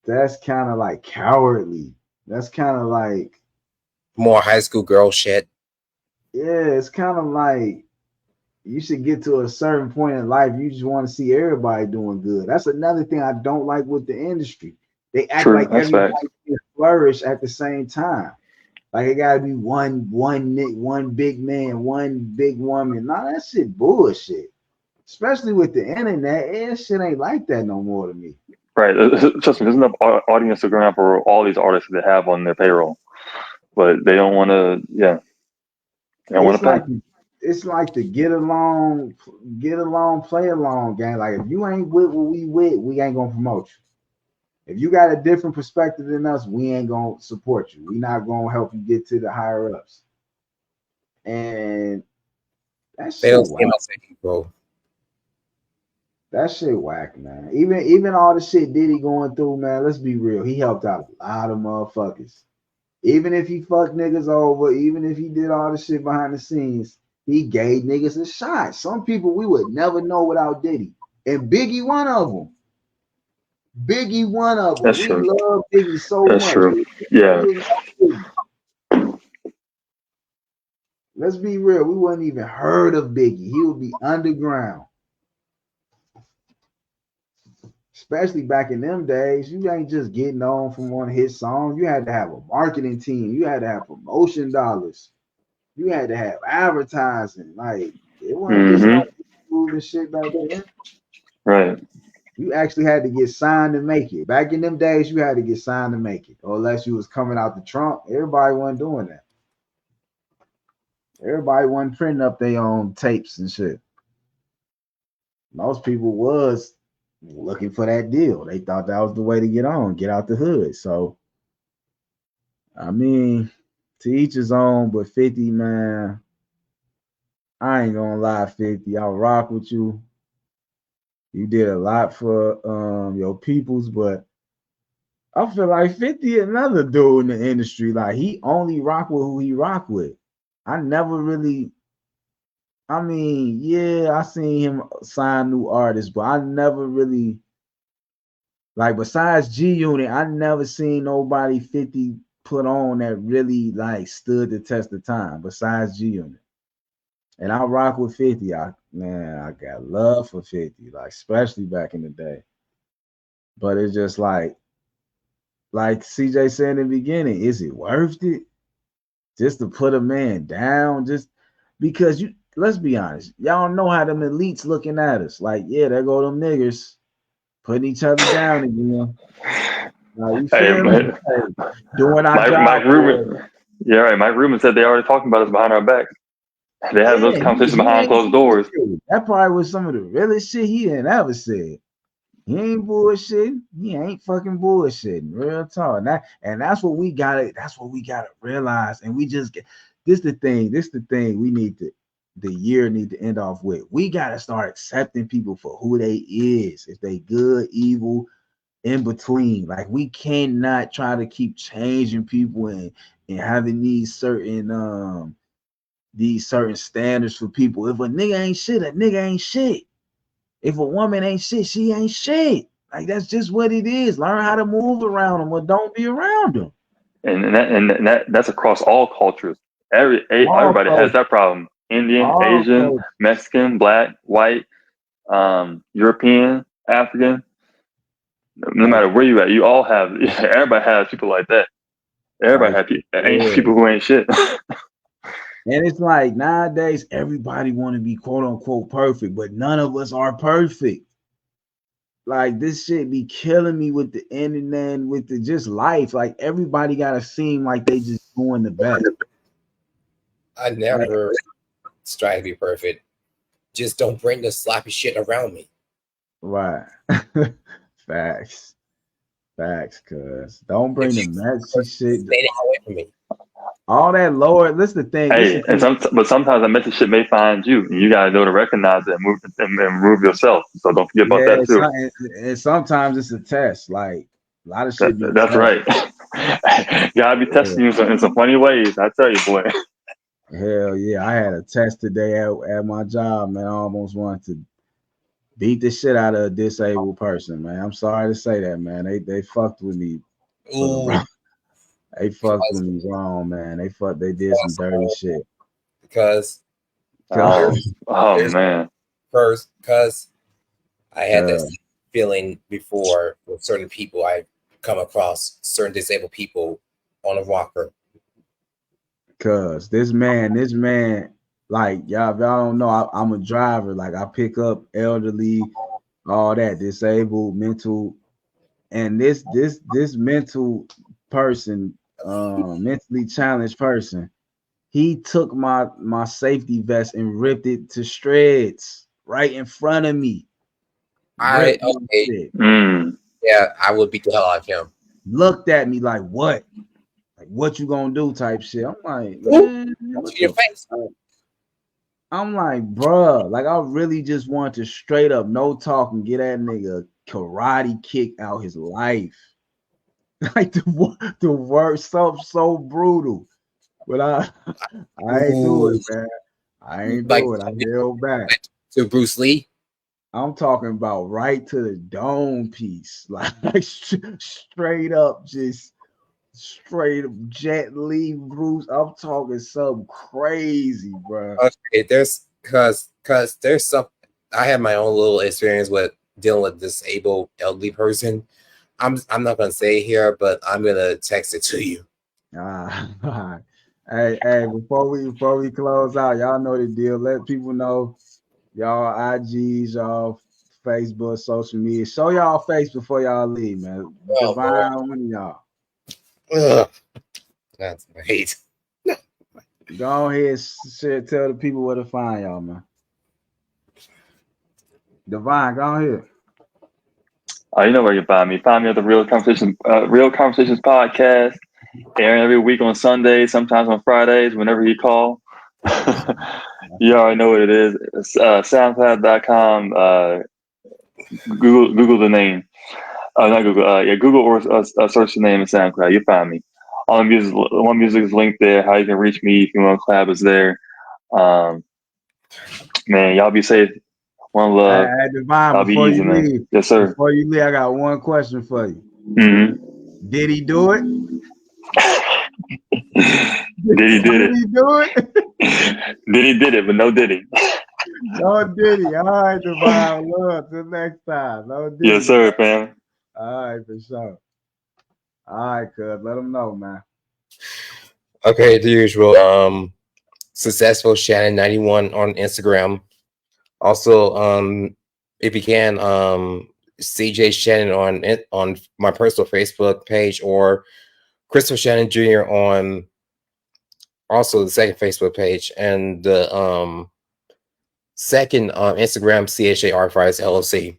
that's kind of like cowardly. That's kind of like
more high school girl shit.
Yeah, it's kind of like you should get to a certain point in life. You just want to see everybody doing good. That's another thing I don't like with the industry. They act like everybody can flourish at the same time. Like it gotta be one big man, one big woman. Nah, that shit bullshit. Especially with the internet, that shit ain't like that no more to me.
Right. Trust me, there's enough audience to go around for all these artists that they have on their payroll. But they don't want to, They don't want to pay.
It's like the get along, play along game. Like if you ain't with what we with, we ain't gonna promote you. If you got a different perspective than us, we ain't gonna support you. We not gonna help you get to the higher ups. And that shit whack. That shit whack, man. Even all the shit Diddy going through, man. Let's be real. He helped out a lot of motherfuckers. Even if he fucked niggas over, even if he did all the shit behind the scenes, he gave niggas a shot. Some people we would never know without Diddy. And Biggie, one of them. Biggie, one of them.
That's
we
true.
love Biggie so much.
That's true. Yeah.
Let's be real. We wouldn't even heard of Biggie. He would be underground. Especially back in them days, you ain't just getting on from one hit song. You had to have a marketing team. You had to have promotion dollars. You had to have advertising. Like it wasn't just like moving shit back then.
Right.
You actually had to get signed to make it. Back in them days, you had to get signed to make it. Or unless you was coming out the trunk, everybody wasn't doing that. Everybody wasn't printing up their own tapes and shit. Most people was looking for that deal. They thought that was the way to get out the hood. So, I mean, to each his own, but 50, man, I ain't gonna lie, 50. I rock with you. You did a lot for your peoples, but I feel like 50 another dude in the industry. Like he only rock with who he rock with. I never really, I mean, yeah, I seen him sign new artists, but I never really like besides G Unit, I never seen nobody 50 put on that really like stood the test of time besides G Unit. And I rock with 50. I got love for 50, like especially back in the day. But it's just like CJ said in the beginning, is it worth it? Just to put a man down, just because you let's be honest, y'all know how them elites looking at us. Like, yeah, there go them niggers putting each other down again. You feel me? Hey, doing our job.
Mike Rubin, yeah, right. Mike Rubin said they already talking about us behind our backs. They have those conversations behind closed doors.
That probably was some of the realest shit he ain't ever said. He ain't bullshitting. He ain't fucking bullshitting. Real talk. And that's what we gotta. That's what we gotta realize. And we just get this. The thing we need to. The year need to end off with. We gotta start accepting people for who they is. If they good, evil, in between. Like we cannot try to keep changing people and having these certain standards for people. If a nigga ain't shit, a nigga ain't shit. If a woman ain't shit, she ain't shit. Like that's just what it is. Learn how to move around them or don't be around them.
And that's across all cultures. Everybody has that problem. Indian, Asian, Mexican, Black, White, European, African. No matter where you at, you all have. Everybody has people like that. Everybody have people who ain't shit.
And it's like nowadays, everybody want to be quote unquote perfect, but none of us are perfect. Like this shit be killing me with the internet and with the just life. Like everybody gotta seem like they just doing the best.
I never strive to be perfect. Just don't bring the sloppy shit around me.
Right. Facts. Cuz don't bring the messy shit.
Stay the hell away from me.
All that lower. Listen, the thing.
Hey, but sometimes that messy shit may find you, and you gotta know to recognize it and move yourself. So don't forget about that too.
And sometimes it's a test. Like a lot of shit.
That's right. Gotta be testing you in some funny ways. I tell you, boy.
Hell yeah! I had a test today at my job, man. I almost wanted to beat the shit out of a disabled person, man. I'm sorry to say that, man. They fucked with me. They fucked with me wrong, man. They did some dirty shit.
Because
man.
First, because I had this feeling before with certain people. I come across certain disabled people on a walker.
Cause this man, like y'all don't know, I'm a driver. Like I pick up elderly, all that, disabled, mental, and this mental person, mentally challenged person, he took my safety vest and ripped it to shreds right in front of me.
Yeah, I would beat the hell out of him.
Looked at me like, what? Like, what you gonna do? Type shit. I'm like, man,
your face.
I'm like, bruh, like I really just want to straight up, no talking, get that nigga karate kick out his life. Like the worst, so brutal. But I ain't do it, man. I ain't do it. I held back.
To Bruce Lee.
I'm talking about right to the dome piece, like straight up, just straight up Jet Li, Bruce. I'm talking something crazy, bro.
Okay, there's because there's some. I have my own little experience with dealing with disabled elderly person. I'm not gonna say it here, but I'm gonna text it to you.
Hey, before we close out, y'all know the deal. Let people know y'all IGs, y'all Facebook, social media. Show y'all face before y'all leave, man. Divine, one of y'all.
Ugh. That's great.
Go ahead, shit. Tell the people where to find y'all, man. Divine, go ahead.
You know where you find me. Find me at the Real Conversations podcast, airing every week on Sundays, sometimes on Fridays, whenever you call. You already know what it is. SoundCloud.com. Google the name. Not Google. Google or search the name in SoundCloud. You'll find me. All the music is linked there. How you can reach me if you want to collab is there. Man, y'all be safe. One love.
Hey, Divine,
I'll be easy, man.
Leave,
yes, sir.
Before you leave, I got one question for you.
Mm-hmm.
Did he do it?
Diddy did it.
Did he do it?
Diddy did it, but no Diddy.
No Diddy. All right, Divine. Love. Till next time. No Diddy.
Yes, sir, fam.
All right, for sure. All right, cuz. Let them know, man.
Okay, the usual. Successful Shannon 91 on Instagram. Also, if you can, CJ Shannon on my personal Facebook page, or Crystal Shannon Jr. on also the second Facebook page, and the second Instagram CHAR5 LLC.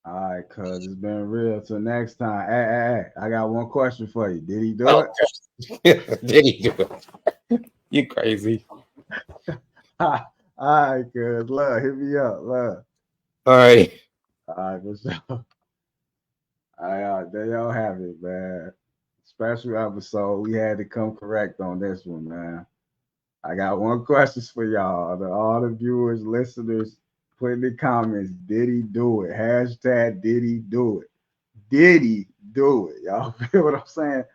All right, cuz it's been real. Till next time. Hey, I got one question for you. Did he do it?
Did he do it? You crazy.
All right, cuz. Love, hit me up. Love.
All right.
All right, for sure. All right, there y'all have it, man. Special episode. We had to come correct on this one, man. I got one question for y'all. All the viewers, listeners, put in the comments, did he do it? Hashtag did he do it? Did he do it? Y'all feel what I'm saying?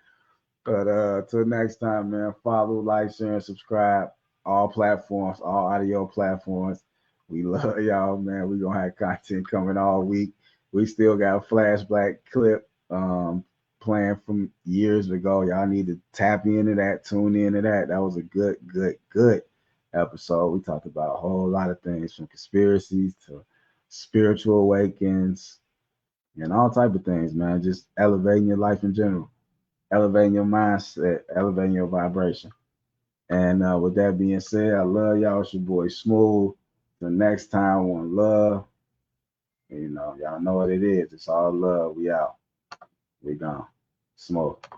But till next time, man, follow, like, share, and subscribe. All platforms, all audio platforms. We love y'all, man. We're gonna have content coming all week. We still got a flashback clip playing from years ago. Y'all need to tap into that, tune into that. That was a good episode. We talked about a whole lot of things, from conspiracies to spiritual awakens and all type of things, man. Just elevating your life in general, elevating your mindset, elevating your vibration. And with that being said, I love y'all. It's your boy Smooth. The next time, one love. You know, y'all know what it is. It's all love. We out. We gone. Smoke.